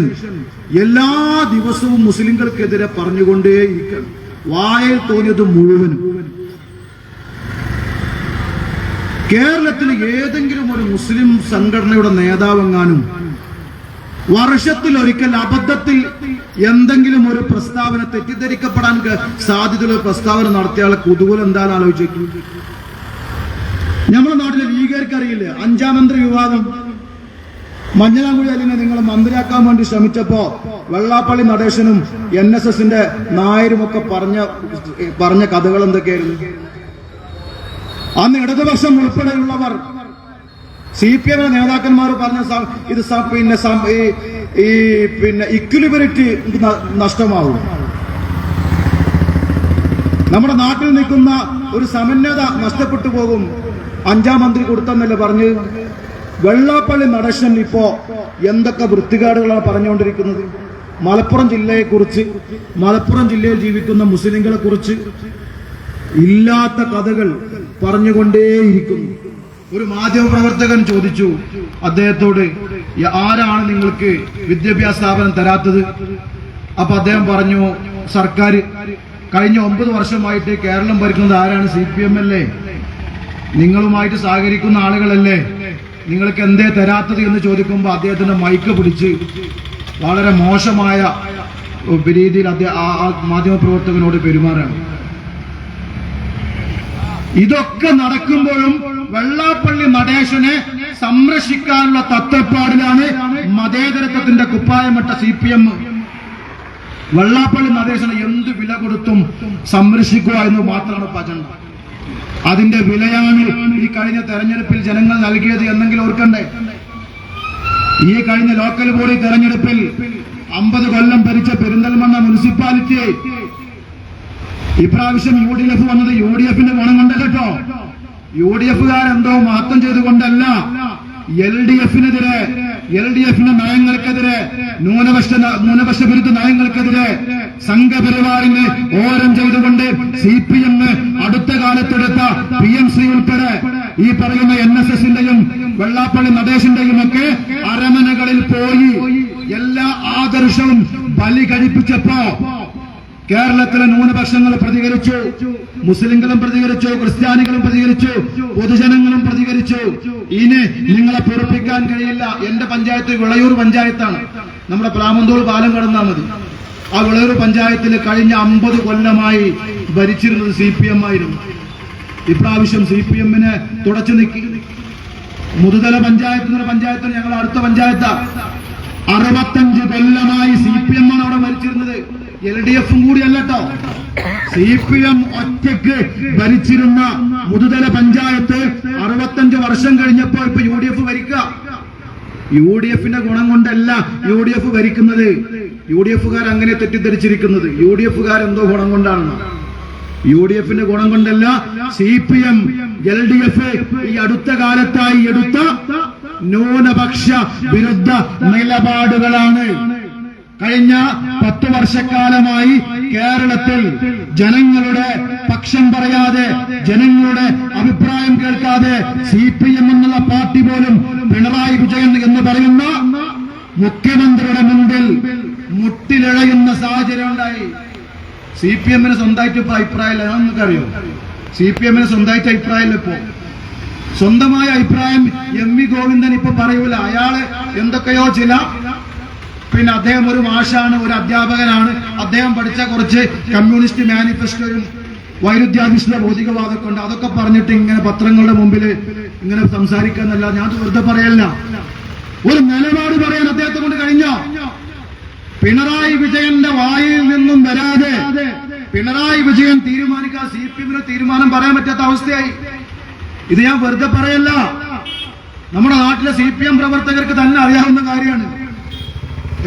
എല്ലാ ദിവസവും മുസ്ലിങ്ങൾക്കെതിരെ പറഞ്ഞുകൊണ്ടേയിരിക്കണം. വായിൽ തോന്നിയത് മുഴുവനും. കേരളത്തിൽ ഏതെങ്കിലും ഒരു മുസ്ലിം സംഘടനയുടെ നേതാവെങ്ങാനും വർഷത്തിലൊരിക്കൽ അബദ്ധത്തിൽ എന്തെങ്കിലും ഒരു പ്രസ്താവന തെറ്റിദ്ധരിക്കപ്പെടാൻ സാധ്യതയുള്ള പ്രസ്താവന നടത്തിയാൽ കുതൂഹലം എന്താണെന്ന് ആലോചിക്കും. നമ്മുടെ നാട്ടിലെ ലീഗുകാർക്ക് അറിയില്ലേ, 5ാം മന്ത്രി വിവാദം മഞ്ഞളാംകുഴി അലിനെ നിങ്ങൾ മന്ത്രിയാക്കാൻ വേണ്ടി ശ്രമിച്ചപ്പോ വെള്ളാപ്പള്ളി നടേശനും NSSന്റെ നായരുമൊക്കെ പറഞ്ഞ കഥകൾ എന്തൊക്കെയായിരുന്നു? അന്ന് ഇടതുപക്ഷം ഉൾപ്പെടെയുള്ളവർ CPM നേതാക്കന്മാർ പറഞ്ഞ ഇത് ഇക്വിലിബറിറ്റി നഷ്ടമാവും, നമ്മുടെ നാട്ടിൽ നിൽക്കുന്ന ഒരു സമന്വയത നഷ്ടപ്പെട്ടു പോകും. 5ാം മന്ത്രി കൊടുത്തെന്നല്ലേ പറഞ്ഞ്. വെള്ളാപ്പള്ളി നടേശൻ ഇപ്പോ എന്തൊക്കെ വൃത്തികേടുകളാണ് പറഞ്ഞുകൊണ്ടിരിക്കുന്നത്. മലപ്പുറം ജില്ലയെക്കുറിച്ച്, മലപ്പുറം ജില്ലയിൽ ജീവിക്കുന്ന മുസ്ലിങ്ങളെ കുറിച്ച് ഇല്ലാത്ത കഥകൾ പറഞ്ഞുകൊണ്ടേയിരിക്കുന്നു. ഒരു മാധ്യമപ്രവർത്തകൻ ചോദിച്ചു അദ്ദേഹത്തോട്, ആരാണ് നിങ്ങൾക്ക് വിദ്യാഭ്യാസ സ്ഥാപനം തരാത്തത്? അപ്പൊ അദ്ദേഹം പറഞ്ഞു, സർക്കാർ. കഴിഞ്ഞ 9 വർഷമായിട്ട് കേരളം ഭരിക്കുന്നത് ആരാണ്? CPM അല്ലേ? നിങ്ങളുമായിട്ട് സഹകരിക്കുന്ന ആളുകളല്ലേ? നിങ്ങൾക്ക് എന്തേ തരാത്തത് എന്ന് ചോദിക്കുമ്പോൾ അദ്ദേഹത്തിന്റെ മൈക്ക് പിടിച്ച് വളരെ മോശമായ രീതിയിൽ ആ മാധ്യമപ്രവർത്തകനോട് പെരുമാറാണ്. ഇതൊക്കെ നടക്കുമ്പോഴും വെള്ളാപ്പള്ളി നടേശനെ സംരക്ഷിക്കാനുള്ള തത്വപ്പാടിലാണ് മതേതരത്വത്തിന്റെ കുപ്പായമിട്ട CPM. വെള്ളാപ്പള്ളി നടേശനെ എന്ത് വില കൊടുത്തും സംരക്ഷിക്കുക എന്ന് മാത്രമാണ് അജണ്ട. അതിന്റെ വിലയാണ് ഈ കഴിഞ്ഞ തെരഞ്ഞെടുപ്പിൽ ജനങ്ങൾ നൽകിയത് എന്നെങ്കിലും ഓർക്കണ്ടേ. ഈ കഴിഞ്ഞ ലോക്കൽ ബോഡി തെരഞ്ഞെടുപ്പിൽ 50 കൊല്ലം ഭരിച്ച പെരിന്തൽമണ്ണ മുനിസിപ്പാലിറ്റി ഇപ്രാവശ്യം UDF വന്നത് UDFന്റെ ഗുണം കൊണ്ടല്ല കേട്ടോ. UDFകാരെന്തോ മഹത്വം ചെയ്തുകൊണ്ടല്ല, LDFനെതിരെ, LDFന്റെ നയങ്ങൾക്കെതിരെ, ന്യൂനപക്ഷ വിരുദ്ധ നയങ്ങൾക്കെതിരെ സംഘപരിവാറിന് ഓരം ചെയ്തുകൊണ്ട് CPM അടുത്ത കാലത്തെടുത്ത PMC ഉൾപ്പെടെ ഈ പറയുന്ന NSSന്റെയും വെള്ളാപ്പള്ളി നടേശന്റെയും ഒക്കെ അരമനകളിൽ പോയി എല്ലാ ആദർശവും ബലി കഴിപ്പിച്ചപ്പോ കേരളത്തിലെ ന്യൂനപക്ഷങ്ങൾ പ്രതികരിച്ചു, മുസ്ലിങ്ങളും പ്രതികരിച്ചു, ക്രിസ്ത്യാനികളും പ്രതികരിച്ചു, പൊതുജനങ്ങളും പ്രതികരിച്ചു. ഇനി നിങ്ങളെ പൊറുപ്പിക്കാൻ കഴിയില്ല. എന്റെ പഞ്ചായത്ത് വിളയൂർ പഞ്ചായത്താണ്. നമ്മുടെ പ്ലാമന്തോൾ പാലം കടന്നാൽ മതി. ആ വിളയൂർ പഞ്ചായത്തിൽ കഴിഞ്ഞ 50 കൊല്ലമായി ഭരിച്ചിരുന്നത് CPM ആയിരുന്നു. ഇപ്രാവശ്യം CPM-നെ തുടച്ചു നീക്കി. മുതുതല പഞ്ചായത്ത് എന്ന പഞ്ചായത്തിന് ഞങ്ങൾ അടുത്ത പഞ്ചായത്താ. 65 കൊല്ലമായി CPM ആണ് അവിടെ ഭരിച്ചിരുന്നത്. LDF-ഉം കൂടിയല്ല കേട്ടോ. CPM ഒറ്റയ്ക്ക് ഭരിച്ചിരുന്ന മുതുതല പഞ്ചായത്ത് 65 വർഷം കഴിഞ്ഞപ്പോ ഇപ്പൊ UDF ഭരിക്കുക. UDF-ന്റെ ഗുണം കൊണ്ടല്ല UDF ഭരിക്കുന്നത്. UDF-കാർ അങ്ങനെ തെറ്റിദ്ധരിച്ചിരിക്കുന്നത്. UDF-കാർ എന്തോ ഗുണം കൊണ്ടാണെന്ന്. UDF-ന്റെ ഗുണം കൊണ്ടല്ല. CPM LDF ഈ അടുത്ത കാലത്തായി എടുത്ത ന്യൂനപക്ഷ വിരുദ്ധ നിലപാടുകളാണ്. കഴിഞ്ഞ 10 വർഷക്കാലമായി കേരളത്തിൽ ജനങ്ങളുടെ പക്ഷം പറയാതെ, ജനങ്ങളുടെ അഭിപ്രായം കേൾക്കാതെ CPM എന്നുള്ള പാർട്ടി പോലും പിണറായി വിജയൻ എന്ന് പറയുന്ന മുഖ്യമന്ത്രിയുടെ മുമ്പിൽ മുട്ടിലിഴയുന്ന സാഹചര്യം ഉണ്ടായി. CPM-ന് സ്വന്തമായിട്ട് ഇപ്പൊ അഭിപ്രായമില്ല. നമുക്കറിയോ CPM-ന് സ്വന്തമായിട്ട് അഭിപ്രായമില്ല. ഇപ്പോ സ്വന്തമായ അഭിപ്രായം MV ഗോവിന്ദൻ ഇപ്പൊ പറയൂല. അയാള് എന്തൊക്കെയോ പിന്നെ അദ്ദേഹം ഒരു മാഷാണ്, ഒരു അധ്യാപകനാണ്. അദ്ദേഹം പഠിച്ച കുറച്ച് കമ്മ്യൂണിസ്റ്റ് മാനിഫെസ്റ്റോയും വൈരുദ്ധ്യാധിഷ്ഠിത ഭൗതികവാദമൊക്കെ ഉണ്ട്. അതൊക്കെ പറഞ്ഞിട്ട് ഇങ്ങനെ പത്രങ്ങളുടെ മുമ്പിൽ ഇങ്ങനെ സംസാരിക്കാന്നല്ല. ഞാൻ വെറുതെ പറയല്ല. ഒരു നിലപാട് പറയാൻ അദ്ദേഹത്തെ കൊണ്ട് കഴിഞ്ഞോ? പിണറായി വിജയന്റെ വായിൽ നിന്നും വരാതെ പിണറായി വിജയൻ തീരുമാനിക്കാൻ CPM-ന് തീരുമാനം പറയാൻ പറ്റാത്ത അവസ്ഥയായി. ഇത് ഞാൻ വെറുതെ പറയല്ല. നമ്മുടെ നാട്ടിലെ CPM പ്രവർത്തകർക്ക് തന്നെ അറിയാവുന്ന കാര്യമാണ്.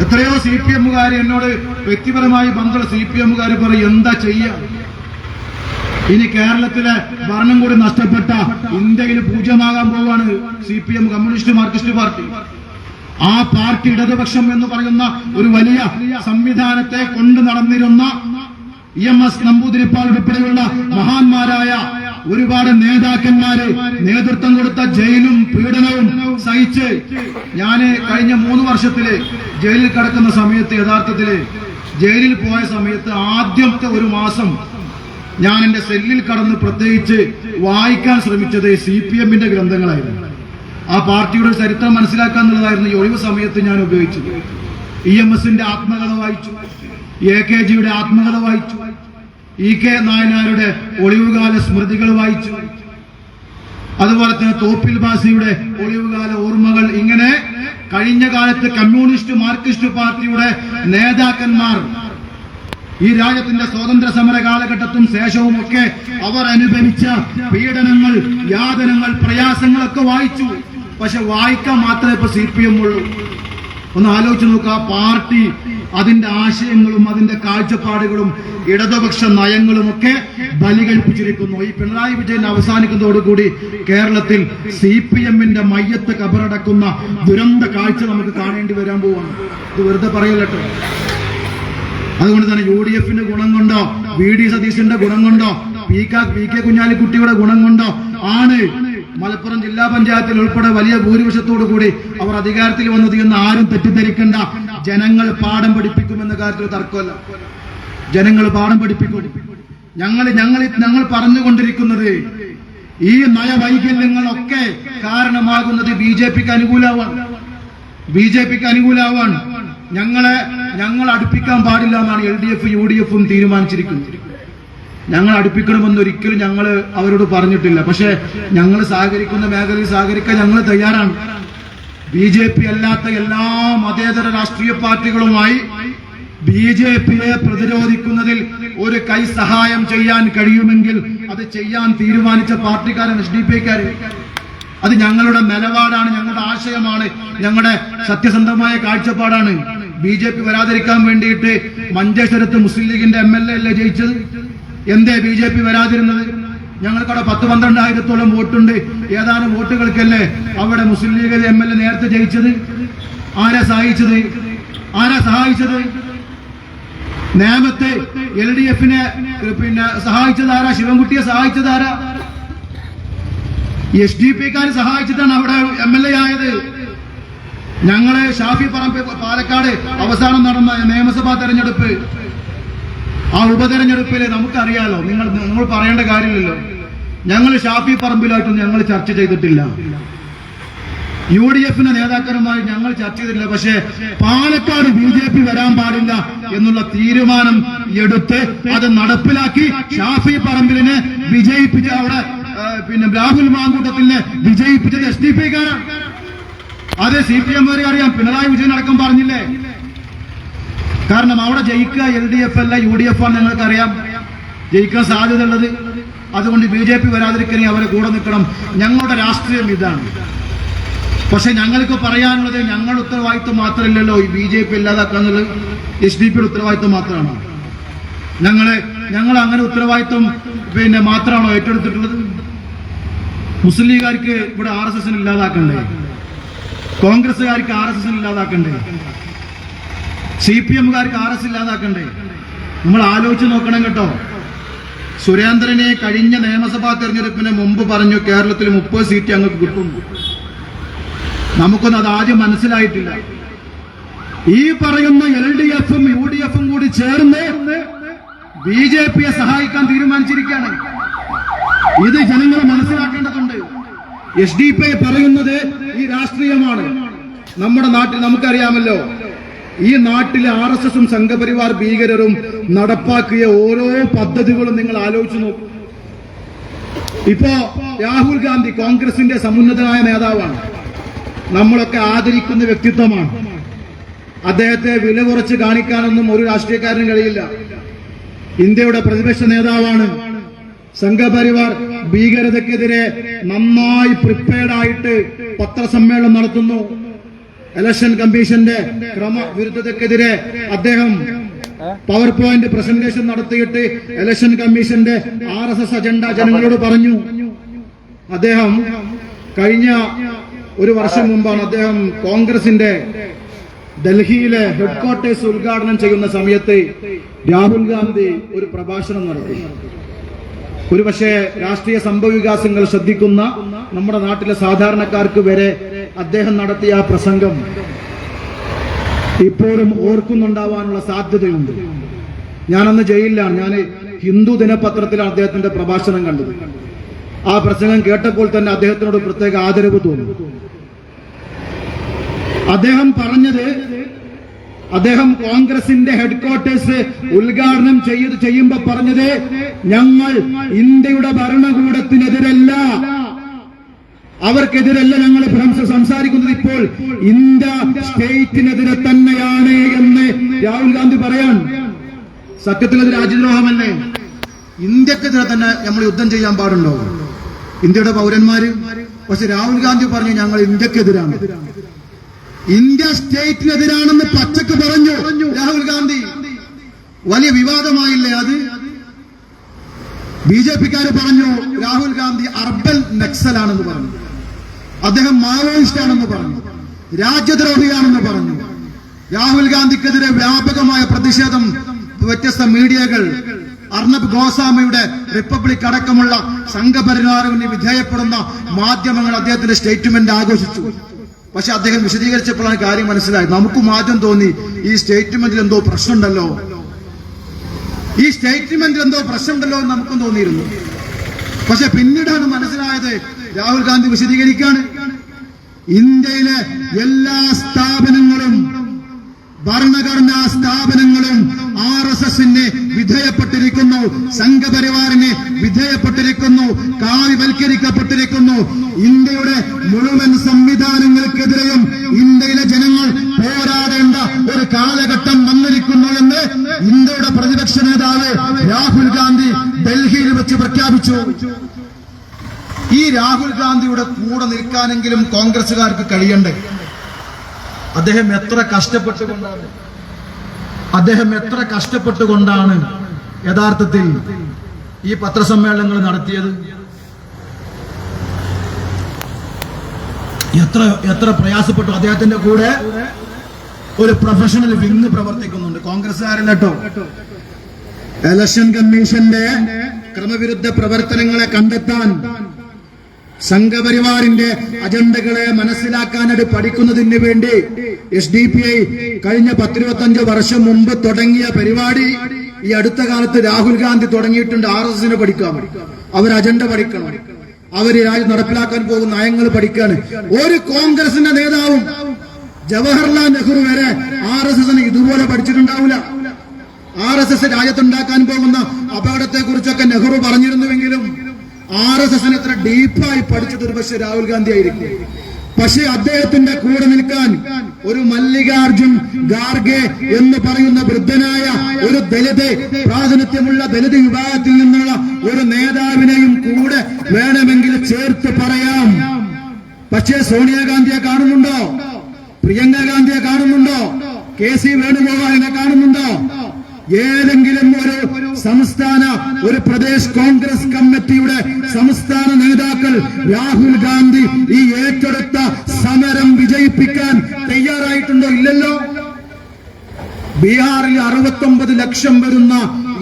എത്രയോ CPM-കാർ എന്നോട് വ്യക്തിപരമായി ബന്ധമുള്ള CPM-കാർ പറയും, എന്താ ചെയ്യാ? ഇനി കേരളത്തിലെ ഭരണം കൂടി നഷ്ടപ്പെട്ട ഇന്ത്യയിൽ പൂജ്യമാകാൻ പോവാണ് CPM, കമ്മ്യൂണിസ്റ്റ് മാർക്സിസ്റ്റ് പാർട്ടി. ആ പാർട്ടി ഇടതുപക്ഷം എന്ന് പറയുന്ന ഒരു വലിയ സംവിധാനത്തെ കൊണ്ടു നടന്നിരുന്ന EMS നമ്പൂതിരിപ്പാൽ ഉൾപ്പെടെയുള്ള മഹാന്മാരായ ഒരുപാട് നേതാക്കന്മാര് നേതൃത്വം കൊടുത്ത ജയിലും പീഡനവും സഹിച്ച് ഞാന് കഴിഞ്ഞ 3 വർഷത്തില് ജയിലിൽ കിടക്കുന്ന സമയത്ത്, യഥാർത്ഥത്തില് ജയിലിൽ പോയ സമയത്ത് ആദ്യത്തെ 1 മാസം ഞാൻ എന്റെ സെല്ലിൽ കടന്ന് പ്രത്യേകിച്ച് വായിക്കാൻ ശ്രമിച്ചത് CPM-ന്റെ ഗ്രന്ഥങ്ങളായിരുന്നു. ആ പാർട്ടിയുടെ ചരിത്രം മനസ്സിലാക്കുക എന്നുള്ളതായിരുന്നു ഈ ഒഴിവ് സമയത്ത് ഞാൻ ഉപയോഗിച്ചത്. EMS-ന്റെ ആത്മകഥ വായിച്ചു, AKG-യുടെ ആത്മകഥ വായിച്ചു, EK നായനാരുടെ ഒളിവുകാല സ്മൃതികൾ വായിച്ചു, അതുപോലെ തന്നെ തോപ്പിൽ ബാസിയുടെ ഒളിവുകാല ഓർമ്മകൾ. ഇങ്ങനെ കഴിഞ്ഞ കാലത്ത് കമ്മ്യൂണിസ്റ്റ് മാർക്സിസ്റ്റ് പാർട്ടിയുടെ നേതാക്കന്മാർ ഈ രാജ്യത്തിന്റെ സ്വാതന്ത്ര്യ സമര കാലഘട്ടത്തും ശേഷവും ഒക്കെ അവർ അനുഭവിച്ച പീഡനങ്ങൾ, യാതനകൾ, പ്രയാസങ്ങളൊക്കെ വായിച്ചു. പക്ഷെ വായിക്കാൻ മാത്രമേ ഇപ്പൊ CPM ഉള്ളൂ. ഒന്ന് ആലോചിച്ച് നോക്കുക. ആ പാർട്ടി അതിന്റെ ആശയങ്ങളും അതിന്റെ കാഴ്ചപ്പാടുകളും ഇടതുപക്ഷ നയങ്ങളുമൊക്കെ ബലികഴിപ്പിച്ചിരിക്കുന്നു. ഈ പിണറായി വിജയൻ അവസാനിക്കുന്നതോടുകൂടി കേരളത്തിൽ CPM-ന്റെ മയ്യത്ത് കബറടക്കുന്ന ദുരന്ത കാഴ്ച നമുക്ക് കാണേണ്ടി വരാൻ പോവാണ്. ഇത് വെറുതെ പറയല്ലോ. അതുകൊണ്ട് തന്നെ UDF-ന്റെ ഗുണം കൊണ്ടോ, VD സതീശന്റെ ഗുണം കൊണ്ടോ, PK കുഞ്ഞാലിക്കുട്ടിയുടെ ഗുണം കൊണ്ടോ ആണ് മലപ്പുറം ജില്ലാ പഞ്ചായത്തിൽ ഉൾപ്പെടെ വലിയ ഭൂരിപക്ഷത്തോടു കൂടി അവർ അധികാരത്തിൽ വന്നത് എന്ന് ആരും തെറ്റിദ്ധരിക്കേണ്ട. ജനങ്ങൾ പാഠം പഠിപ്പിക്കുമെന്ന കാര്യത്തിൽ തർക്കമല്ല. ജനങ്ങൾ പാഠം പഠിപ്പിക്കും. ഞങ്ങൾ പറഞ്ഞുകൊണ്ടിരിക്കുന്നത് ഈ നയവൈകല്യങ്ങളൊക്കെ കാരണമാകുന്നത് BJPക്ക് അനുകൂലമാവാൻ. ഞങ്ങൾ അടുപ്പിക്കാൻ പാടില്ല എന്നാണ് LDF UDF-ഉം തീരുമാനിച്ചിരിക്കുന്നത്. ഞങ്ങൾ അടുപ്പിക്കണമെന്ന് ഒരിക്കലും ഞങ്ങൾ അവരോട് പറഞ്ഞിട്ടില്ല. പക്ഷെ ഞങ്ങൾ സഹകരിക്കുന്ന മേഖലയിൽ സഹകരിക്കാൻ ഞങ്ങൾ തയ്യാറാണ്. BJP അല്ലാത്ത എല്ലാ മതേതര രാഷ്ട്രീയ പാർട്ടികളുമായി BJP-യെ പ്രതിരോധിക്കുന്നതിൽ ഒരു കൈ സഹായം ചെയ്യാൻ കഴിയുമെങ്കിൽ അത് ചെയ്യാൻ തീരുമാനിച്ച പാർട്ടിക്കാരാണ് SDPക്കാർ. അത് ഞങ്ങളുടെ നിലപാടാണ്, ഞങ്ങളുടെ ആശയമാണ്, ഞങ്ങളുടെ സത്യസന്ധമായ കാഴ്ചപ്പാടാണ്. BJP വരാതിരിക്കാൻ വേണ്ടിയിട്ട് മഞ്ചേശ്വരത്ത് മുസ്ലിം ലീഗിന്റെ MLA അല്ലേ ജയിച്ചത്? എന്തേ BJP വരാതിരുന്നത്? ഞങ്ങൾക്കവിടെ 10-12,000-ഓളം വോട്ടുണ്ട്. ഏതാനും വോട്ടുകൾക്കല്ലേ അവിടെ മുസ്ലിം ലീഗ് MLA നേരത്തെ ജയിച്ചത്? ആരാ സഹായിച്ചത്? നേമത്തെ LDF-നെ പിന്നെ സഹായിച്ചതാരാ? ശിവൻകുട്ടിയെ സഹായിച്ചതാരാ? SDP-ക്കാർ സഹായിച്ചിട്ടാണ് അവിടെ MLA ആയത്. ഞങ്ങള് ഷാഫി പറമ്പ് പാലക്കാട് അവസാനം നടന്ന നിയമസഭാ തെരഞ്ഞെടുപ്പ്, ആ ഉപതെരഞ്ഞെടുപ്പില് നമുക്കറിയാലോ, നിങ്ങൾ പറയേണ്ട കാര്യമില്ലല്ലോ, ഞങ്ങൾ ഷാഫി പറമ്പിലായിട്ടൊന്നും ഞങ്ങൾ ചർച്ച ചെയ്തിട്ടില്ല. UDF നേതാക്കന്മാർ ഞങ്ങൾ ചർച്ച ചെയ്തിട്ടില്ല. പക്ഷേ പാലക്കാട് BJP വരാൻ പാടില്ല എന്നുള്ള തീരുമാനം എടുത്ത് അത് നടപ്പിലാക്കി ഷാഫി പറമ്പിലിനെ വിജയിപ്പിച്ച് അവിടെ പിന്നെ രാഹുൽ മാങ്കൂട്ടത്തിനെ വിജയിപ്പിച്ചത് SDP-ക്കാരാണ്. അത് CPM-കാരെ അറിയാം. പിണറായി വിജയൻ അടക്കം പറഞ്ഞില്ലേ? കാരണം അവിടെ ജയിക്കുക LDF അല്ല UDF ആണ്. നിങ്ങൾക്കറിയാം ജയിക്കാൻ സാധ്യതയുള്ളത്. അതുകൊണ്ട് BJP വരാതിരിക്കണേ അവരെ കൂടെ നിൽക്കണം. ഞങ്ങളുടെ രാഷ്ട്രീയം ഇതാണ്. പക്ഷെ ഞങ്ങൾക്ക് പറയാനുള്ളത്, ഞങ്ങളുടെ ഉത്തരവാദിത്വം മാത്രമല്ലല്ലോ ഈ BJP ഇല്ലാതാക്കാന്നുള്ളത്, SDP-യുടെ ഉത്തരവാദിത്വം മാത്രമാണ്. ഞങ്ങൾ അങ്ങനെ ഉത്തരവാദിത്വം പിന്നെ മാത്രമാണോ ഏറ്റെടുത്തിട്ടുള്ളത്? മുസ്ലിം ലീഗുകാർക്ക് ഇവിടെ RSS ഇല്ലാതാക്കണ്ടേ? കോൺഗ്രസുകാർക്ക് RSS ഇല്ലാതാക്കണ്ടേ? CPM-കാർക്ക് RSS ഇല്ലാതാക്കണ്ടേ? നമ്മൾ ആലോചിച്ച് നോക്കണം കേട്ടോ. സുരേന്ദ്രനെ കഴിഞ്ഞ നിയമസഭാ തെരഞ്ഞെടുപ്പിന് മുമ്പ് പറഞ്ഞു കേരളത്തിൽ 30 സീറ്റ് ഞങ്ങൾക്ക് കിട്ടും. നമുക്കൊന്നും അത് ആദ്യം മനസ്സിലായിട്ടില്ല. ഈ പറയുന്ന LDF-ഉം UDF-ഉം കൂടി ചേർന്ന് BJP-യെ സഹായിക്കാൻ തീരുമാനിച്ചിരിക്കുകയാണ്. ഇത് ജനങ്ങൾ മനസ്സിലാക്കേണ്ടതുണ്ട്. SDP പറയുന്നത് ഈ രാഷ്ട്രീയമാണ്. നമ്മുടെ നാട്ടിൽ നമുക്കറിയാമല്ലോ, ഈ നാട്ടിലെ RSS-ഉം സംഘപരിവാർ ഭീകരരും നടപ്പാക്കിയ ഓരോ പദ്ധതികളും നിങ്ങൾ ആലോചിച്ചു നോക്കൂ. ഇപ്പോ രാഹുൽ ഗാന്ധി കോൺഗ്രസിന്റെ സമുന്നതനായ നേതാവാണ്. നമ്മളൊക്കെ ആദരിക്കുന്ന വ്യക്തിത്വമാണ്. അദ്ദേഹത്തെ വില കുറച്ച് കാണിക്കാനൊന്നും ഒരു രാഷ്ട്രീയക്കാരനും കഴിയില്ല. ഇന്ത്യയുടെ പ്രതിപക്ഷ നേതാവാണ്. സംഘപരിവാർ ഭീകരതയ്ക്കെതിരെ നന്നായി പ്രിപ്പയർഡ് ആയിട്ട് പത്രസമ്മേളനം നടത്തുന്നു. ഇലക്ഷൻ കമ്മീഷന്റെ ക്രമവിരുദ്ധതയ്ക്കെതിരെ അദ്ദേഹം പവർ പോയിന്റ് പ്രസന്റേഷൻ നടത്തിയിട്ട് ഇലക്ഷൻ കമ്മീഷന്റെ RSS അജണ്ട ജനങ്ങളോട് പറഞ്ഞു. അദ്ദേഹം കഴിഞ്ഞ ഒരു വർഷം മുമ്പാണ് അദ്ദേഹം കോൺഗ്രസിന്റെ ഡൽഹിയിലെ ഹെഡ്ക്വാർട്ടേഴ്സ് ഉദ്ഘാടനം ചെയ്യുന്ന സമയത്ത് രാഹുൽ ഗാന്ധി ഒരു പ്രഭാഷണം നടത്തി. ഒരുപക്ഷെ രാഷ്ട്രീയ സംഭവവികാസങ്ങൾ ശ്രദ്ധിക്കുന്ന നമ്മുടെ നാട്ടിലെ സാധാരണക്കാർക്ക് വരെ അദ്ദേഹം നടത്തിയ ആ പ്രസംഗം ഇപ്പോഴും ഓർക്കുന്നുണ്ടാവാനുള്ള സാധ്യതയുണ്ട്. ഞാനന്ന് ജയിലിലാണ്. ഞാൻ ഹിന്ദു ദിനപത്രത്തിലാണ് അദ്ദേഹത്തിന്റെ പ്രഭാഷണം കണ്ടത്. ആ പ്രസംഗം കേട്ടപ്പോൾ തന്നെ അദ്ദേഹത്തിനോട് പ്രത്യേക ആദരവ് തോന്നി. അദ്ദേഹം പറഞ്ഞത്, അദ്ദേഹം കോൺഗ്രസിന്റെ ഹെഡ്ക്വാർട്ടേഴ്സ് ഉദ്ഘാടനം ചെയ്യുമ്പോൾ പറഞ്ഞത്, ഞങ്ങൾ ഇന്ത്യയുടെ ഭരണകൂടത്തിനെതിരല്ല, അവർക്കെതിരല്ല ഞങ്ങൾ സംസാരിക്കുന്നത്, ഇപ്പോൾ ഇന്ത്യ സ്റ്റേറ്റിനെതിരെ തന്നെയാണ് എന്ന് രാഹുൽ ഗാന്ധി പറയാൻ. സത്യത്തിൽ അത് രാജ്യദ്രോഹമല്ലേ? ഇന്ത്യക്കെതിരെ തന്നെ നമ്മൾ യുദ്ധം ചെയ്യാൻ പാടുണ്ടോ ഇന്ത്യയുടെ പൗരന്മാര്? പക്ഷെ രാഹുൽ ഗാന്ധി പറഞ്ഞു ഞങ്ങൾ ഇന്ത്യക്കെതിരാണ്, ഇന്ത്യ സ്റ്റേറ്റിനെതിരാണെന്ന് പച്ചക്ക് പറഞ്ഞു രാഹുൽ ഗാന്ധി. വലിയ വിവാദമായില്ലേ അത്? BJP-ക്കാര് പറഞ്ഞു രാഹുൽ ഗാന്ധി അർബൻ നക്സലാണെന്ന് പറഞ്ഞു, അദ്ദേഹം മാവോയിസ്റ്റ് ആണെന്ന് പറഞ്ഞു, രാജ്യദ്രോഹിയാണെന്ന് പറഞ്ഞു. രാഹുൽ ഗാന്ധിക്കെതിരെ വ്യാപകമായ പ്രതിഷേധം വ്യത്യസ്ത മീഡിയകൾ, അർണബ് ഗോസ്വാമിയുടെ റിപ്പബ്ലിക് അടക്കമുള്ള സംഘപരിവാറിന് വിധേയപ്പെടുന്ന മാധ്യമങ്ങൾ അദ്ദേഹത്തിന്റെ സ്റ്റേറ്റ്മെന്റ് ആഘോഷിച്ചു. പക്ഷെ അദ്ദേഹം വിശദീകരിച്ചപ്പോഴാണ് കാര്യം മനസ്സിലായത്. നമുക്കും ആദ്യം തോന്നി ഈ സ്റ്റേറ്റ്മെന്റിൽ എന്തോ പ്രശ്നമുണ്ടല്ലോ, ഈ സ്റ്റേറ്റ്മെന്റിൽ എന്തോ പ്രശ്നമുണ്ടല്ലോ എന്ന് നമുക്കും തോന്നിയിരുന്നു. പക്ഷെ പിന്നീടാണ് മനസ്സിലായത് രാഹുൽ ഗാന്ധി വിശദീകരിക്കാണ്. ഇന്ത്യയിലെ എല്ലാ സ്ഥാപനങ്ങളും, ഭരണഘടനാ സ്ഥാപനങ്ങളും RSS-ന് വിധേയപ്പെട്ടിരിക്കുന്നു, സംഘപരിവാറിന് വിധേയപ്പെട്ടിരിക്കുന്നു, കാവ്യവൽക്കരിക്കപ്പെട്ടിരിക്കുന്നു. ഇന്ത്യയുടെ മുഴുവൻ സംവിധാനങ്ങൾക്കെതിരെയും ഇന്ത്യയിലെ ജനങ്ങൾ പോരാടേണ്ട ഒരു കാലഘട്ടം വന്നിരിക്കുന്നു എന്ന് ഇന്ത്യയുടെ പ്രതിപക്ഷ നേതാവ് രാഹുൽ ഗാന്ധി ഡൽഹിയിൽ വെച്ച് പ്രഖ്യാപിച്ചു. ഈ രാഹുൽ ഗാന്ധിയുടെ കൂടെ നിൽക്കാനെങ്കിലും കോൺഗ്രസുകാർക്ക് കഴിയണ്ടേ? അദ്ദേഹം എത്ര കഷ്ടപ്പെട്ടുകൊണ്ടാണ് യഥാർത്ഥത്തിൽ ഈ പത്രസമ്മേളനങ്ങൾ നടത്തിയത്? എത്ര പ്രയാസപ്പെട്ടു. അദ്ദേഹത്തിന്റെ കൂടെ ഒരു പ്രൊഫഷണൽ വിങ് പ്രവർത്തിക്കുന്നുണ്ട്, കോൺഗ്രസ്സുകാരല്ല കേട്ടോ. ഇലക്ഷൻ കമ്മീഷന്റെ ക്രമവിരുദ്ധ പ്രവർത്തനങ്ങളെ കണ്ടെത്താൻ, സംഘപരിവാറിന്റെ അജണ്ടകളെ മനസ്സിലാക്കാനത് പഠിക്കുന്നതിന് വേണ്ടി SDPI കഴിഞ്ഞ 10-25 വർഷം മുമ്പ് തുടങ്ങിയ പരിപാടി ഈ അടുത്ത കാലത്ത് രാഹുൽ ഗാന്ധി തുടങ്ങിയിട്ടുണ്ട്. RSSനെ പഠിക്കാൻ, അവർ അജണ്ട പഠിക്കണം, അവര് രാജ്യം നടപ്പിലാക്കാൻ പോകുന്ന നയങ്ങൾ പഠിക്കാണ്. ഒരു കോൺഗ്രസിന്റെ നേതാവും ജവഹർലാൽ നെഹ്റു വരെ RSSനെ ഇതുപോലെ പഠിച്ചിട്ടുണ്ടാവില്ല. RSS രാജ്യത്തുണ്ടാക്കാൻ പോകുന്ന അപകടത്തെ കുറിച്ചൊക്കെ നെഹ്റു പറഞ്ഞിരുന്നുവെങ്കിലും RSSനെ ഇത്ര ഡീപ്പായി പഠിച്ചത് ഒരു പക്ഷേ രാഹുൽ ഗാന്ധി ആയിരിക്കും. പക്ഷെ അദ്ദേഹത്തിന്റെ കൂടെ നിൽക്കാൻ ഒരു മല്ലികാർജുൻ ഖാർഗെ എന്ന് പറയുന്ന വൃദ്ധനായ ഒരു ദലിത്, പ്രാതിനിധ്യമുള്ള ദലിത് വിഭാഗത്തിൽ നിന്നുള്ള ഒരു നേതാവിനെയും കൂടെ വേണമെങ്കിൽ ചേർത്ത് പറയാം. പക്ഷേ സോണിയാഗാന്ധിയെ കാണുന്നുണ്ടോ? പ്രിയങ്ക ഗാന്ധിയെ കാണുന്നുണ്ടോ? KC വേണുഗോപാലിനെ കാണുന്നുണ്ടോ? ഏതെങ്കിലും ഒരു സംസ്ഥാന, ഒരു പ്രദേശ് കോൺഗ്രസ് കമ്മിറ്റിയുടെ സംസ്ഥാന നേതാക്കൾ രാഹുൽ ഗാന്ധി ഈ ഏറ്റെടുത്ത സമരം വിജയിപ്പിക്കാൻ തയ്യാറായിട്ടുണ്ടോ? ഇല്ലല്ലോ. ബീഹാറിൽ 69 ലക്ഷം വരുന്ന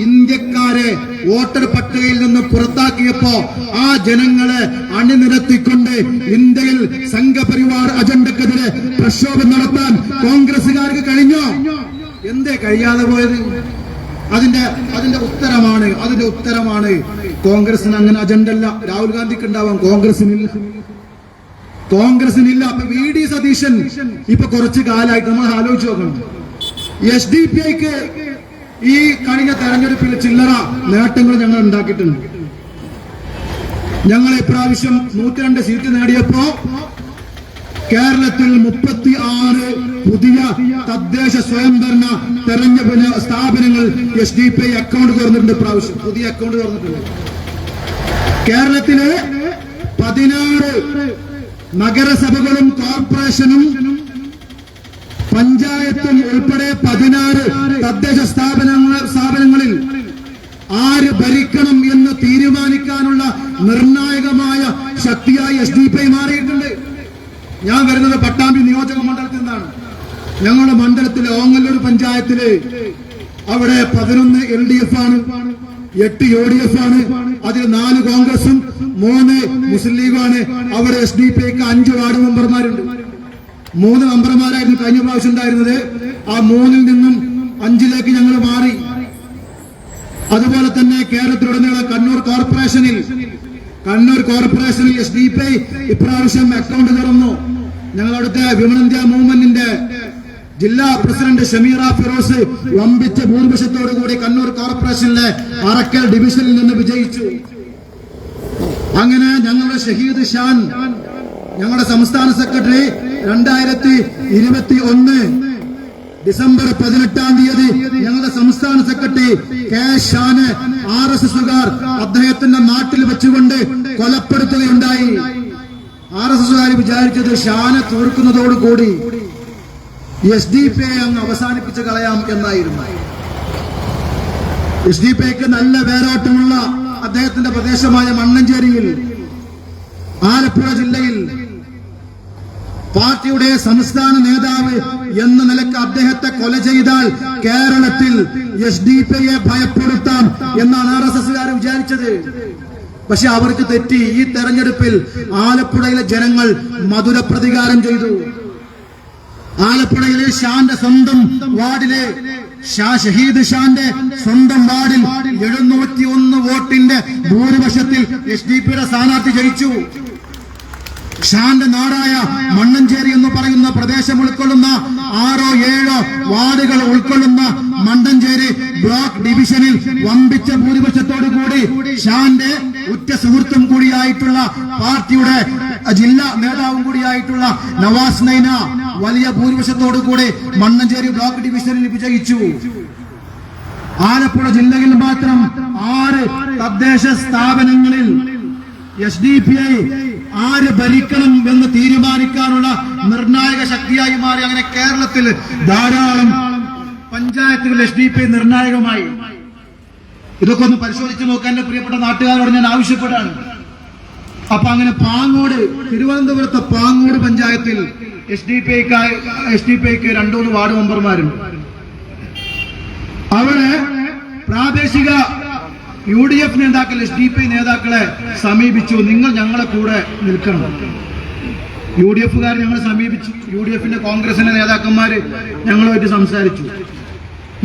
ഇന്ത്യക്കാരെ വോട്ടർ പട്ടികയിൽ നിന്ന് പുറത്താക്കിയപ്പോ ആ ജനങ്ങളെ അണിനിരത്തിക്കൊണ്ട് ഇന്ത്യയിൽ സംഘപരിവാർ അജണ്ടക്കെതിരെ പ്രക്ഷോഭം നടത്താൻ കോൺഗ്രസുകാർക്ക് കഴിഞ്ഞോ? എന്തേ കഴിയാതെ പോയത്? അതിന്റെ ഉത്തരമാണ് കോൺഗ്രസിന് അങ്ങനെ അജണ്ട അല്ല. രാഹുൽ ഗാന്ധിക്ക് ഉണ്ടാവാം, കോൺഗ്രസിനില്ല. അപ്പൊ VD സതീശൻ ഇപ്പൊ കുറച്ചു കാലമായിട്ട് നമ്മൾ ആലോചിച്ച് നോക്കണം. SDPIക്ക് ഈ കഴിഞ്ഞ തെരഞ്ഞെടുപ്പിൽ ചില്ലറ നേട്ടങ്ങൾ ഞങ്ങൾ ഉണ്ടാക്കിയിട്ടുണ്ട്. ഞങ്ങൾ ഇപ്രാവശ്യം 102 സീറ്റ് നേടിയപ്പോ കേരളത്തിൽ 36 പുതിയ തദ്ദേശ സ്വയംഭരണ തെരഞ്ഞെടുപ്പ് സ്ഥാപനങ്ങൾ SDPI അക്കൗണ്ട് തുറന്നിട്ടുണ്ട്. പ്രാവശ്യം പുതിയ അക്കൗണ്ട് തുറന്നിട്ടുണ്ട്. കേരളത്തിലെ 16 നഗരസഭകളും കോർപ്പറേഷനും പഞ്ചായത്തും ഉൾപ്പെടെ 16 തദ്ദേശ സ്ഥാപനങ്ങളിൽ ആര് ഭരിക്കണം എന്ന് തീരുമാനിക്കാനുള്ള നിർണായകമായ ശക്തിയായി SDPI മാറിയിട്ടുണ്ട്. ഞാൻ വരുന്നത് പട്ടാമ്പി നിയോജക മണ്ഡലത്തിൽ നിന്നാണ്. ഞങ്ങളുടെ മണ്ഡലത്തിലെ ഓങ്ങല്ലൂർ പഞ്ചായത്തില് അവിടെ 11 LDF ആണ്, 8 UDF ആണ്, അതിൽ 4 കോൺഗ്രസും 3 മുസ്ലിം ലീഗുമാണ്. അവിടെ SDPIക്ക് 5 വാർഡ് മെമ്പർമാരുണ്ട്. 3 മെമ്പർമാരായിരുന്നു കഴിഞ്ഞ പ്രാവശ്യം ഉണ്ടായിരുന്നത്. ആ 3-ൽ നിന്നും 5-ലേക്ക് ഞങ്ങൾ മാറി. അതുപോലെ തന്നെ കേരളത്തിലുടനീളം കണ്ണൂർ കോർപ്പറേഷനിൽ SDPI ഇപ്രാവശ്യം അക്കൗണ്ട് തുറന്നു. ഞങ്ങളവിടുത്തെ വിമൻ ഇന്ത്യ മൂവ്മെന്റിന്റെ ജില്ലാ പ്രസിഡന്റ് ഷമീറ ഫിറോസ് വമ്പിച്ച ഭൂരിപക്ഷത്തോടുകൂടി കണ്ണൂർ കോർപ്പറേഷനിലെ അറക്കൽ ഡിവിഷനിൽ നിന്ന് വിജയിച്ചു. അങ്ങനെ ഞങ്ങളുടെ ഷഹീദ് ഷാൻ, ഞങ്ങളുടെ സംസ്ഥാന സെക്രട്ടറി, 2021 ഡിസംബർ 18-ാം തീയതി ഞങ്ങളുടെ സംസ്ഥാന സെക്രട്ടറി K. ഷാന് RSSകാർ അദ്ദേഹത്തിന്റെ നാട്ടിൽ വെച്ചുകൊണ്ട് കൊലപ്പെടുത്തുകയുണ്ടായി. RSSകാർ വിചാരിച്ചത് ഷാനെ തീർക്കുന്നതോടുകൂടി SDPI അങ്ങ് അവസാനിപ്പിച്ച് കളയാം എന്നായിരുന്നു. SDPIക്ക് നല്ല വേരോട്ടമുള്ള അദ്ദേഹത്തിന്റെ പ്രദേശമായ മണ്ണഞ്ചേരിയിൽ, ആലപ്പുഴ ജില്ലയിൽ പാർട്ടിയുടെ സംസ്ഥാന നേതാവ് എന്ന നിലയ്ക്ക് അദ്ദേഹത്തെ കൊല ചെയ്താൽ കേരളത്തിൽ SDPIയെ ഭയപ്പെടുത്താം എന്നാണ് RSSകാർ വിചാരിച്ചത്. പക്ഷെ അവർക്ക് തെറ്റി. ഈ തെരഞ്ഞെടുപ്പിൽ ആലപ്പുഴയിലെ ജനങ്ങൾ മധുര പ്രതികാരം ചെയ്തു. ആലപ്പുഴയിലെ ഷാന്റെ സ്വന്തം വാർഡിലെ ഷഹീദ് ഷാന്റെ സ്വന്തം വാർഡിൽ 701 വോട്ടിന്റെ ഭൂരിപക്ഷത്തിൽ SDPIയുടെ സ്ഥാനാർത്ഥി ജയിച്ചു. ഷാന്റെ നാടായ മണ്ണഞ്ചേരി എന്ന് പറയുന്ന പ്രദേശം ഉൾക്കൊള്ളുന്ന 6-7 വാർഡുകൾ ഉൾക്കൊള്ളുന്ന മണ്ണഞ്ചേരി ബ്ലോക്ക് ഡിവിഷനിൽ വമ്പിച്ച ഭൂരിപക്ഷത്തോടുകൂടി ഷാന്റെ ഉറ്റ സുഹൃത്തും കൂടിയായിട്ടുള്ള പാർട്ടിയുടെ ജില്ലാ നേതാവും കൂടിയായിട്ടുള്ള നവാസ് നൈന വലിയ ഭൂരിപക്ഷത്തോടുകൂടി മണ്ണഞ്ചേരി ബ്ലോക്ക് ഡിവിഷനിൽ വിജയിച്ചു. ആലപ്പുഴ ജില്ലയിൽ മാത്രം 6 തദ്ദേശ സ്ഥാപനങ്ങളിൽ SDPI ആര് ഭരിക്കണം എന്ന് തീരുമാനിക്കാനുള്ള നിർണായക ശക്തിയായി മാറി. അങ്ങനെ കേരളത്തിൽ ധാരാളം പഞ്ചായത്തുകൾ SDPI നിർണായകമായി. ഇതൊക്കെ ഒന്ന് പരിശോധിച്ച് നോക്കാൻ എന്റെ പ്രിയപ്പെട്ട നാട്ടുകാരോട് ഞാൻ ആവശ്യപ്പെടാണ്. അപ്പൊ അങ്ങനെ പാങ്ങോട്, തിരുവനന്തപുരത്തെ പാങ്ങോട് പഞ്ചായത്തിൽ SDPIക്ക് 2-3 വാർഡ് മെമ്പർമാരും. അവിടെ പ്രാദേശിക UDF നേതാക്കൾ SDP നേതാക്കളെ സമീപിച്ചു, നിങ്ങൾ ഞങ്ങളെ കൂടെ നിൽക്കണം. UDFകാർ ഞങ്ങളെ സമീപിച്ചു. UDFന്റെ കോൺഗ്രസിന്റെ നേതാക്കന്മാര് ഞങ്ങളുമായിട്ട് സംസാരിച്ചു.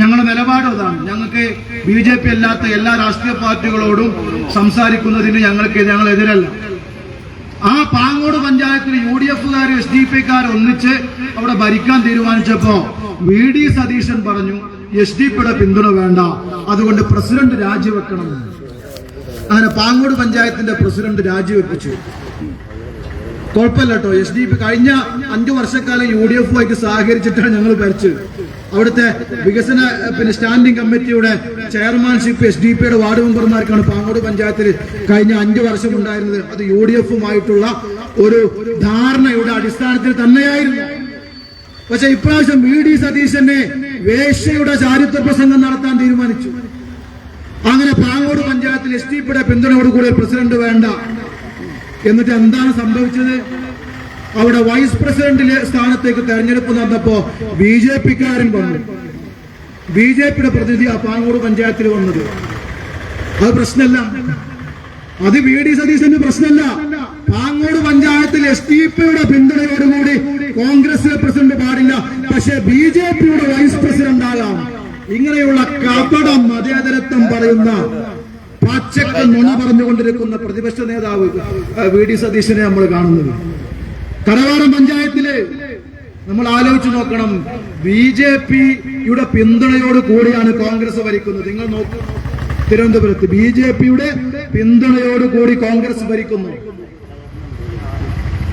ഞങ്ങളുടെ നിലപാട് അതാണ്. ഞങ്ങൾക്ക് BJP അല്ലാത്ത എല്ലാ രാഷ്ട്രീയ പാർട്ടികളോടും സംസാരിക്കുന്നതിന് ഞങ്ങൾ എതിരല്ല. ആ പാങ്ങോട് പഞ്ചായത്തിൽ UDFകാരും SDP-ക്കാരും ഒന്നിച്ച് അവിടെ ഭരിക്കാൻ തീരുമാനിച്ചപ്പോ VD സതീശൻ പറഞ്ഞു SDP-യുടെ പിന്തുണ വേണ്ട, അതുകൊണ്ട് പ്രസിഡന്റ് രാജിവെക്കണം. അങ്ങനെ പാങ്ങോട് പഞ്ചായത്തിന്റെ പ്രസിഡന്റ് രാജിവെപ്പിച്ചു. കുഴപ്പമില്ല കേട്ടോ. SDP കഴിഞ്ഞ 5 വർഷക്കാലം UDF-ആയിട്ട് സഹകരിച്ചിട്ടാണ് ഞങ്ങൾ ഭരിച്ചത്. അവിടുത്തെ വികസന സ്റ്റാൻഡിംഗ് കമ്മിറ്റിയുടെ ചെയർമാൻഷിപ്പ് SDP-യുടെ വാർഡ് മെമ്പർമാർക്കാണ് പാങ്ങോട് പഞ്ചായത്തിൽ കഴിഞ്ഞ 5 വർഷം ഉണ്ടായിരുന്നത്. അത് UDF-ഉമായിട്ടുള്ള ഒരു ധാരണയുടെ അടിസ്ഥാനത്തിൽ തന്നെയായിരുന്നു. പക്ഷെ ഇപ്രാവശ്യം VD സതീശനെ വേശ്യയുടെ ചാരിത്ര പ്രസംഗം നടത്താൻ തീരുമാനിച്ചു. അങ്ങനെ പാങ്ങോട് പഞ്ചായത്തിൽ SDP-യുടെ പിന്തുണയോടുകൂടി പ്രസിഡന്റ് വേണ്ട. എന്നിട്ട് എന്താണ് സംഭവിച്ചത്? അവിടെ വൈസ് പ്രസിഡന്റിലെ സ്ഥാനത്തേക്ക് തെരഞ്ഞെടുപ്പ് നടന്നപ്പോ BJP-ക്കാരൻ വന്നു. BJP-യുടെ പ്രതിനിധി ആ പാങ്ങോട് പഞ്ചായത്തിൽ വന്നത്. അത് പ്രശ്നമല്ല, അത് VD സതീശന്റെ പ്രശ്നമല്ല. പാങ്ങോട് പഞ്ചായത്തിൽ SDP-യുടെ പിന്തുണയോടുകൂടി കോൺഗ്രസിലെ പ്രസിഡന്റ് പാടില്ല, പക്ഷെ BJP-യുടെ വൈസ് പ്രസിഡന്റ് ആകാം. ഇങ്ങനെയുള്ള കപട മതേതരത്വം പറയുന്ന പച്ചക്ക് നുണ പറഞ്ഞുകൊണ്ടിരിക്കുന്ന പ്രതിപക്ഷ നേതാവ് VD സതീശനെ നമ്മൾ കാണുന്നത്. കടവാരം പഞ്ചായത്തില് നമ്മൾ ആലോചിച്ച് നോക്കണം, BJP-യുടെ പിന്തുണയോട് കൂടിയാണ് കോൺഗ്രസ് ഭരിക്കുന്നത്. നിങ്ങൾ നോക്കൂ, തിരുവനന്തപുരത്ത് BJP-യുടെ പിന്തുണയോട് കൂടി കോൺഗ്രസ് ഭരിക്കുന്നു.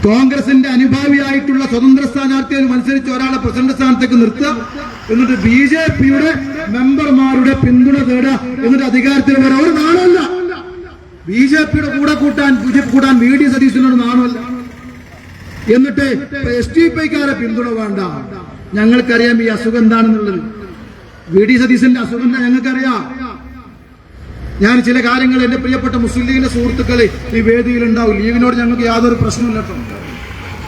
കോൺഗ്രസിന്റെ അനുഭാവിയായിട്ടുള്ള സ്വതന്ത്ര സ്ഥാനാർത്ഥികൾ മത്സരിച്ച് ഒരാളെ പ്രസിഡന്റ് സ്ഥാനത്തേക്ക് നിർത്തുക, എന്നിട്ട് BJP-യുടെ മെമ്പർമാരുടെ പിന്തുണ തേടുക, എന്നിട്ട് അധികാരത്തിൽ വരാൻ ഒരു നാണമല്ല. BJP-യുടെ കൂടെ കൂട്ടാൻ VD സതീശനോട് നാണമല്ല. എന്നിട്ട് SDP-ക്കാരെ പിന്തുണ വേണ്ട. ഞങ്ങൾക്കറിയാം ഈ അസുഖം എന്താണെന്നുള്ളത്. VD സതീശന്റെ അസുഖം ഞങ്ങൾക്കറിയാം. ഞാൻ ചില കാര്യങ്ങൾ എന്റെ പ്രിയപ്പെട്ട മുസ്ലിം ലീഗിന്റെ സുഹൃത്തുക്കളെ ഈ വേദിയിലുണ്ടാവും. ലീഗിനോട് ഞങ്ങൾക്ക് യാതൊരു പ്രശ്നമില്ല.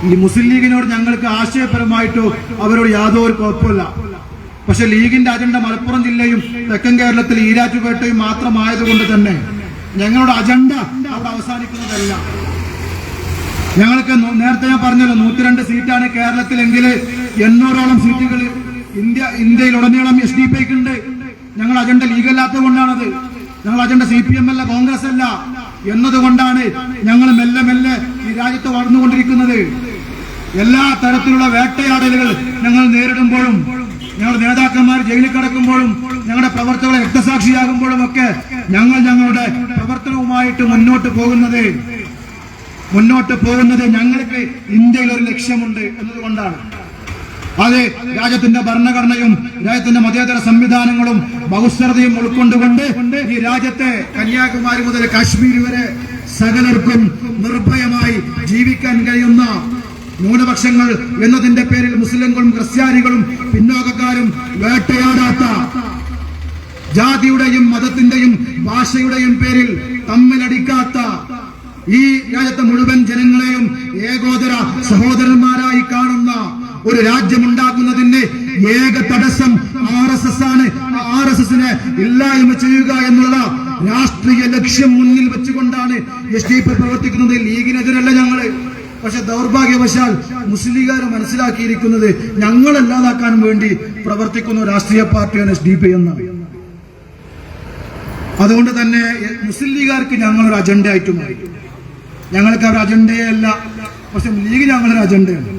ഈ മുസ്ലിം ലീഗിനോട് ഞങ്ങൾക്ക് ആശയപരമായിട്ടോ അവരോട് യാതൊരു കുഴപ്പമില്ല. പക്ഷെ ലീഗിന്റെ അജണ്ട മലപ്പുറം ജില്ലയും തെക്കൻ കേരളത്തിൽ ഈരാറ്റുപേട്ടയും മാത്രമായതുകൊണ്ട് തന്നെ ഞങ്ങളുടെ അജണ്ട അവിടെ അവസാനിക്കുന്നതല്ല. ഞങ്ങൾക്ക് നേരത്തെ ഞാൻ പറഞ്ഞല്ലോ, 102 സീറ്റാണ് കേരളത്തിലെങ്കിൽ 800ഓളം സീറ്റുകൾ ഇന്ത്യയിലുടനീളം SDP-ക്ക് ഉണ്ട്. ഞങ്ങളുടെ അജണ്ട ലീഗല്ലാത്തത് കൊണ്ടാണത്. ഞങ്ങൾ അജണ്ട CPM അല്ല, കോൺഗ്രസ് അല്ല എന്നതുകൊണ്ടാണ് ഞങ്ങൾ മെല്ലെ മെല്ലെ ഈ രാജ്യത്ത് വളർന്നുകൊണ്ടിരിക്കുന്നത്. എല്ലാ തരത്തിലുള്ള വേട്ടയാടലുകൾ ഞങ്ങൾ നേരിടുമ്പോഴും, ഞങ്ങളുടെ നേതാക്കന്മാർ ജയിലിൽ കിടക്കുമ്പോഴും, ഞങ്ങളുടെ പ്രവർത്തകരെ രക്തസാക്ഷിയാകുമ്പോഴും ഒക്കെ ഞങ്ങളുടെ പ്രവർത്തനവുമായിട്ട് മുന്നോട്ട് പോകുന്നത് ഞങ്ങൾക്ക് ഇന്ത്യയിൽ ഒരു ലക്ഷ്യമുണ്ട് എന്നതുകൊണ്ടാണ്. അത് രാജ്യത്തിന്റെ ഭരണഘടനയും രാജ്യത്തിന്റെ മതേതര സംവിധാനങ്ങളും ബഹുസ്വരതയും ഉൾക്കൊണ്ടുകൊണ്ട് ഈ രാജ്യത്തെ കന്യാകുമാരി മുതൽ കാശ്മീർ വരെ സകലർക്കും നിർഭയമായി ജീവിക്കാൻ കഴിയുന്ന, ന്യൂനപക്ഷങ്ങൾ എന്നതിന്റെ പേരിൽ മുസ്ലിങ്ങളും ക്രിസ്ത്യാനികളും പിന്നോക്കക്കാരും വേട്ടയാടാത്ത, ജാതിയുടെയും മതത്തിന്റെയും ഭാഷയുടെയും പേരിൽ തമ്മിലടിക്കാത്ത, ഈ രാജ്യത്തെ മുഴുവൻ ജനങ്ങളെയും ഏകോദര സഹോദരന്മാരായി കാണുന്ന ഒരു രാജ്യമുണ്ടാക്കുന്നതിന് ഏക തടസ്സം RSS ആണ്. RSSനെ ഇല്ലായ്മ ചെയ്യുക എന്നുള്ള രാഷ്ട്രീയ ലക്ഷ്യം മുന്നിൽ വെച്ചുകൊണ്ടാണ് SDP പ്രവർത്തിക്കുന്നത്. ലീഗിനെതിരല്ല ഞങ്ങള്. പക്ഷെ ദൗർഭാഗ്യവശാൽ മുസ്ലിം ലീഗുകാർ മനസ്സിലാക്കിയിരിക്കുന്നത് ഞങ്ങളല്ലാതാക്കാൻ വേണ്ടി പ്രവർത്തിക്കുന്ന രാഷ്ട്രീയ പാർട്ടിയാണ് SDP എന്നാണ്. അതുകൊണ്ട് തന്നെ മുസ്ലിം ലീഗുകാർക്ക് ഞങ്ങളൊരു അജണ്ട ആയിട്ട് മാറി. ഞങ്ങൾക്ക് അവർ അജണ്ടയേ അല്ല, പക്ഷെ ലീഗ് ഞങ്ങളൊരു അജണ്ടയാണ്.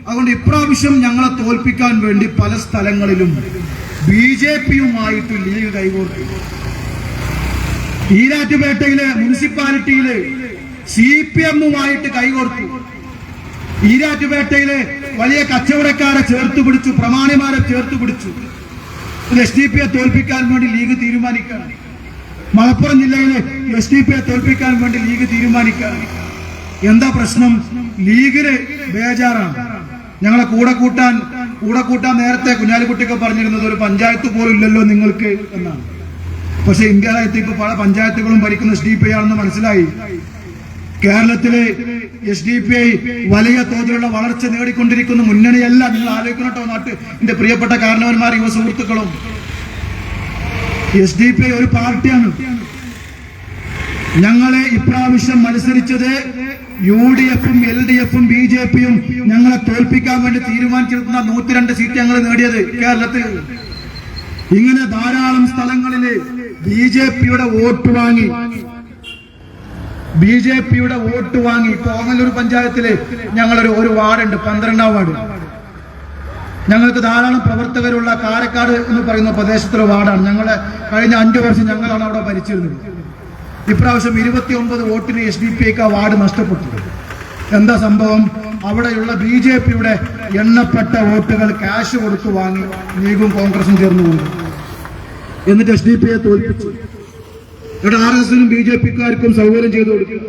അതുകൊണ്ട് ഇപ്രാവശ്യം ഞങ്ങളെ തോൽപ്പിക്കാൻ വേണ്ടി പല സ്ഥലങ്ങളിലും BJP-യുമായിട്ട് ലീഗ് കൈകോർത്തു. ഈരാറ്റുപേട്ടയിലെ മുനിസിപ്പാലിറ്റിയിലെ CPM-ഉമായിട്ട് കൈകോർത്തു. ഈരാറ്റുപേട്ടയിലെ വലിയ കച്ചവടക്കാരെ ചേർത്ത് പിടിച്ചു, പ്രമാണിമാരെ ചേർത്ത് പിടിച്ചു. SDP-യെ തോൽപ്പിക്കാൻ വേണ്ടി ലീഗ് തീരുമാനിക്കുകയാണ്. മലപ്പുറം ജില്ലയിലെ SDP-യെ തോൽപ്പിക്കാൻ വേണ്ടി ലീഗ് തീരുമാനിക്കുകയാണ്. എന്താ പ്രശ്നം? ലീഗിന് ബേജാറാണ്. ഞങ്ങളെ കൂടെ കൂട്ടാൻ നേരത്തെ കുഞ്ഞാലിക്കുട്ടിയൊക്കെ പറഞ്ഞിരുന്നത് ഒരു പഞ്ചായത്ത് പോലും ഇല്ലല്ലോ നിങ്ങൾക്ക് എന്നാണ്. പക്ഷെ ഇന്ത്യ രാജ്യത്ത് ഇപ്പൊ പല പഞ്ചായത്തുകളും ഭരിക്കുന്ന SDP ആണെന്ന് മനസ്സിലായി. കേരളത്തിലെ SDPI വലിയ തോതിലുള്ള വളർച്ച നേടിക്കൊണ്ടിരിക്കുന്ന മുന്നണിയല്ല. നിങ്ങൾ ആലോചിക്കണം കേട്ടോ നാട്ടിന്റെ പ്രിയപ്പെട്ട കാരണവന്മാർ, യുവ സുഹൃത്തുക്കളും. SDPI ഒരു പാർട്ടിയാണ്. ഞങ്ങളെ ഇപ്രാവശ്യം മത്സരിച്ചത് UDF-ഉം LDF-ഉം BJP-യും ഞങ്ങളെ തോൽപ്പിക്കാൻ വേണ്ടി തീരുമാനിച്ചിരുന്ന 102 സീറ്റ് ഞങ്ങൾ നേടിയത് കേരളത്തിൽ. ഇങ്ങനെ ധാരാളം സ്ഥലങ്ങളില് BJP-യുടെ വോട്ട് വാങ്ങി കോങ്ങല്ലൂർ പഞ്ചായത്തില് ഞങ്ങളൊരു വാർഡുണ്ട്, 12ാം വാർഡ്. ഞങ്ങൾക്ക് ധാരാളം പ്രവർത്തകരുള്ള കാരക്കാട് എന്ന് പറയുന്ന പ്രദേശത്തിലെ വാർഡാണ്. ഞങ്ങളെ കഴിഞ്ഞ 5 വർഷം ഞങ്ങളാണ് അവിടെ ഭരിച്ചിരുന്നത്. ഇപ്രാവശ്യം 29 വോട്ടിന് SDPIക്ക് ആ വാർഡ് നഷ്ടപ്പെട്ടു. എന്താ സംഭവം? അവിടെയുള്ള BJP-യുടെ എണ്ണപ്പെട്ട വോട്ടുകൾ ക്യാഷ് കൊടുത്തു വാങ്ങി ലീഗും കോൺഗ്രസും ചേർന്നുകൊണ്ട് എന്നിട്ട് SDPIയെ തോൽപ്പിച്ചു. ഇവിടെ RSSനും BJP-ക്കാർക്കും സൗകര്യം ചെയ്തു കൊടുക്കും.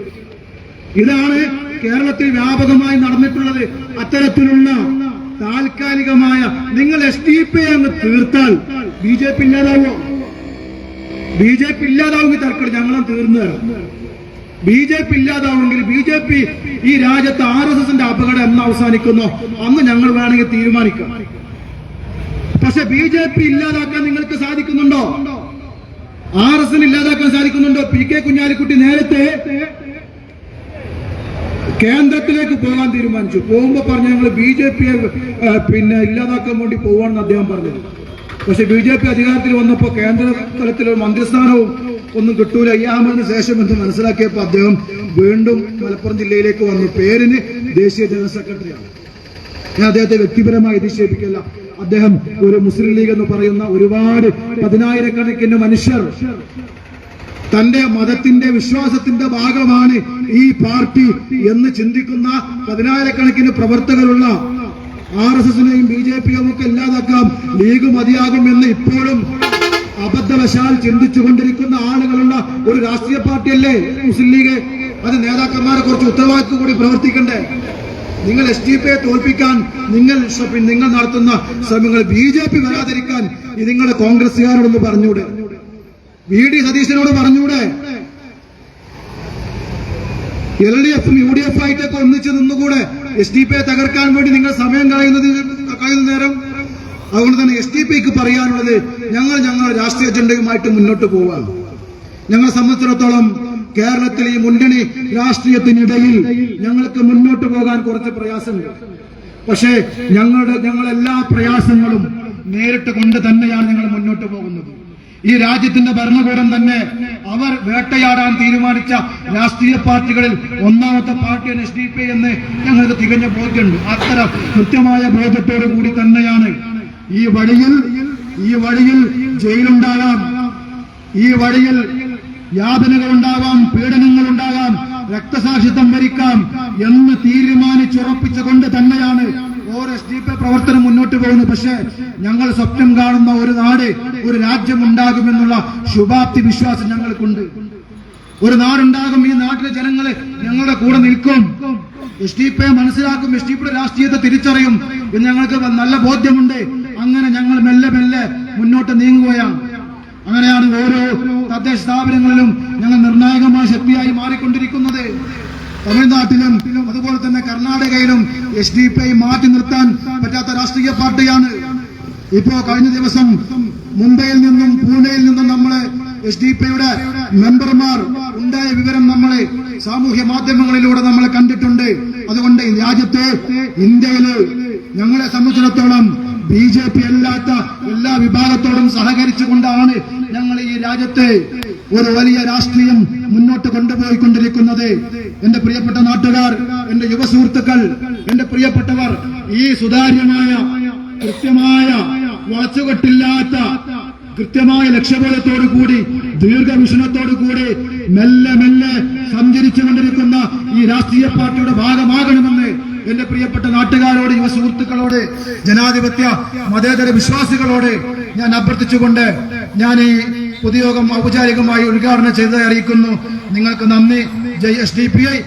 ഇതാണ് കേരളത്തിൽ വ്യാപകമായി നടന്നിട്ടുള്ളത്. അത്തരത്തിലുള്ള താൽക്കാലികമായ നിങ്ങൾ SDPI അങ്ങ് തീർത്താൽ BJP ഇല്ലാതാവോ? BJP ഇല്ലാതാവുമെങ്കിൽ തർക്കം ഞങ്ങളും തീർന്നു. BJP ഇല്ലാതാവുമെങ്കിൽ BJP ഈ രാജ്യത്ത് RSSന്റെ അപകടം എന്ന് അവസാനിക്കുന്നോ അന്ന് ഞങ്ങൾ വേണമെങ്കിൽ തീരുമാനിക്കാം. പക്ഷെ BJP ഇല്ലാതാക്കാൻ നിങ്ങൾക്ക് സാധിക്കുന്നുണ്ടോ? RSSന് ഇല്ലാതാക്കാൻ സാധിക്കുന്നുണ്ടോ? PK കുഞ്ഞാലിക്കുട്ടി നേരത്തെ കേന്ദ്രത്തിലേക്ക് പോകാൻ തീരുമാനിച്ചു. പോകുമ്പോ പറഞ്ഞു ഞങ്ങൾ BJPയെ ഇല്ലാതാക്കാൻ വേണ്ടി പോവാണെന്ന് അദ്ദേഹം പറഞ്ഞത്. പക്ഷെ BJP അധികാരത്തിൽ വന്നപ്പോ കേന്ദ്ര തലത്തിലൊരു മന്ത്രിസ്ഥാനവും ഒന്നും കിട്ടൂല അയ്യാമതിന് ശേഷം എന്ന് മനസ്സിലാക്കിയപ്പോ അദ്ദേഹം വീണ്ടും മലപ്പുറം ജില്ലയിലേക്ക് വന്നു. പേരിന് ദേശീയ ജനറൽ സെക്രട്ടറിയാണ്. ഞാൻ അദ്ദേഹത്തെ വ്യക്തിപരമായി അധിക്ഷേപിക്കില്ല. അദ്ദേഹം ഒരു മുസ്ലിം ലീഗ് എന്ന് പറയുന്ന ഒരുപാട് 10,000-കണക്കിന് മനുഷ്യർ തന്റെ മതത്തിന്റെ വിശ്വാസത്തിന്റെ ഭാഗമാണ് ഈ പാർട്ടി എന്ന് ചിന്തിക്കുന്ന 10,000-കണക്കിന് പ്രവർത്തകരുള്ള RSSനെയും BJPയും ഒക്കെ ഇല്ലാതാക്കാം, ലീഗ് മതിയാകും എന്ന് ഇപ്പോഴും അബദ്ധവശാൽ ചിന്തിച്ചുകൊണ്ടിരിക്കുന്ന ആളുകളുള്ള ഒരു രാഷ്ട്രീയ പാർട്ടിയല്ലേ മുസ്ലിം ലീഗ്? അത് നേതാക്കന്മാരെ കുറച്ച് ഉത്തരവാദിത്വം കൂടി പ്രവർത്തിക്കണ്ടേ? നിങ്ങൾ SDPയെ തോൽപ്പിക്കാൻ നിങ്ങൾ നടത്തുന്ന ശ്രമങ്ങൾ BJP വരാതിരിക്കാൻ നിങ്ങളുടെ കോൺഗ്രസുകാരോടൊന്ന് പറഞ്ഞൂടെ? VD സതീശനോട് പറഞ്ഞൂടെ? LDF-ഉം UDF ആയിട്ടൊക്കെ ഒന്നിച്ച് നിന്നുകൂടെ? SDPയെ തകർക്കാൻ വേണ്ടി നിങ്ങൾ സമയം കഴിയുന്ന നേരം. അതുകൊണ്ട് തന്നെ SDPക്ക് പറയാനുള്ളത് ഞങ്ങളുടെ രാഷ്ട്രീയ അജണ്ടയുമായിട്ട് മുന്നോട്ട് പോവാം. ഞങ്ങളെ സംബന്ധിച്ചിടത്തോളം കേരളത്തിൽ ഈ മുന്നണി രാഷ്ട്രീയത്തിനിടയിൽ ഞങ്ങൾക്ക് മുന്നോട്ട് പോകാൻ കുറച്ച് പ്രയാസമുണ്ട്. പക്ഷേ ഞങ്ങളെല്ലാ പ്രയാസങ്ങളും നേരിട്ട് കൊണ്ട് തന്നെയാണ് ഞങ്ങൾ മുന്നോട്ട് പോകുന്നത്. ഈ രാജ്യത്തിന്റെ ഭരണകൂടം തന്നെ അവർ വേട്ടയാടാൻ തീരുമാനിച്ച രാഷ്ട്രീയ പാർട്ടികളിൽ ഒന്നാമത്തെ പാർട്ടിയാണ് SDPI എന്ന് ഞങ്ങൾക്ക് തികഞ്ഞ ബോധ്യമുണ്ട്. അത്തരം കൃത്യമായ ബോധത്തോടു കൂടി തന്നെയാണ് ഈ വഴിയിൽ ജയിലുണ്ടാകാം, ഈ വഴിയിൽ യാതനകൾ ഉണ്ടാവാം, പീഡനങ്ങൾ ഉണ്ടാകാം, രക്തസാക്ഷിത്വം വരിക്കാം എന്ന് തീരുമാനിച്ചുറപ്പിച്ചുകൊണ്ട് തന്നെയാണ് ഓരോ SDPI പ്രവർത്തനം മുന്നോട്ട് പോകുന്നത്. പക്ഷേ ഞങ്ങൾ സ്വപ്നം കാണുന്ന ഒരു നാട്, ഒരു രാജ്യം ഉണ്ടാകുമെന്നുള്ള ശുഭാപ്തി വിശ്വാസം ഞങ്ങൾക്കുണ്ട്. ഒരു നാടുണ്ടാകും, ഈ നാട്ടിലെ ജനങ്ങള് ഞങ്ങളുടെ കൂടെ നിൽക്കും, SDPയെ മനസ്സിലാക്കും, SDPയുടെ രാഷ്ട്രീയത്തെ തിരിച്ചറിയും എന്ന് ഞങ്ങൾക്ക് നല്ല ബോധ്യമുണ്ട്. അങ്ങനെ ഞങ്ങൾ മെല്ലെ മെല്ലെ മുന്നോട്ട് നീങ്ങുകയാണ്. അങ്ങനെയാണ് ഓരോ തദ്ദേശ സ്ഥാപനങ്ങളിലും ഞങ്ങൾ നിർണായകമായ ശക്തിയായി മാറിക്കൊണ്ടിരിക്കുന്നത്. തമിഴ്നാട്ടിലും അതുപോലെ തന്നെ കർണാടകയിലും SDPI മാറ്റി നിർത്താൻ പറ്റാത്ത രാഷ്ട്രീയ പാർട്ടിയാണ്. ഇപ്പോ കഴിഞ്ഞ ദിവസം മുംബൈയിൽ നിന്നും പൂനെയിൽ നിന്നും നമ്മളെ SDPയുടെ മെമ്പർമാർ ഉണ്ടായ വിവരം നമ്മളെ സാമൂഹ്യ മാധ്യമങ്ങളിലൂടെ നമ്മൾ കണ്ടിട്ടുണ്ട്. അതുകൊണ്ട് ഈ രാജ്യത്തെ ഇന്ത്യയില് ഞങ്ങളെ സംബന്ധിച്ചിടത്തോളം BJP അല്ലാത്ത എല്ലാ വിഭാഗത്തോടും സഹകരിച്ചുകൊണ്ടാണ് ഞങ്ങൾ ഈ രാജ്യത്തെ ഒരു വലിയ രാഷ്ട്രീയം മുന്നോട്ട് കൊണ്ടുപോയിക്കൊണ്ടിരിക്കുന്നത്. എന്റെ പ്രിയപ്പെട്ട നാട്ടുകാർ, എന്റെ യുവ സുഹൃത്തുക്കൾ, എന്റെ പ്രിയപ്പെട്ടവർ, ഈ സുതാര്യമായ കൃത്യമായ വളച്ചുകെട്ടില്ലാത്ത കൃത്യമായ ലക്ഷ്യബോധത്തോടു കൂടി ദീർഘവിഷണത്തോടു കൂടി മെല്ലെ മെല്ലെ സഞ്ചരിച്ചുകൊണ്ടിരിക്കുന്ന ഈ രാഷ്ട്രീയ പാർട്ടിയുടെ ഭാഗമാകണമെന്ന് എന്റെ പ്രിയപ്പെട്ട നാട്ടുകാരോട്, യുവ സുഹൃത്തുക്കളോട്, ജനാധിപത്യ മതേതര വിശ്വാസികളോട് ഞാൻ അഭ്യർത്ഥിച്ചുകൊണ്ട് ഞാൻ ഈ പൊതുയോഗം ഔപചാരികമായി ഉദ്ഘാടനം ചെയ്തതായി അറിയിക്കുന്നു. നിങ്ങൾക്ക് നന്ദി. ജയ് SDPI.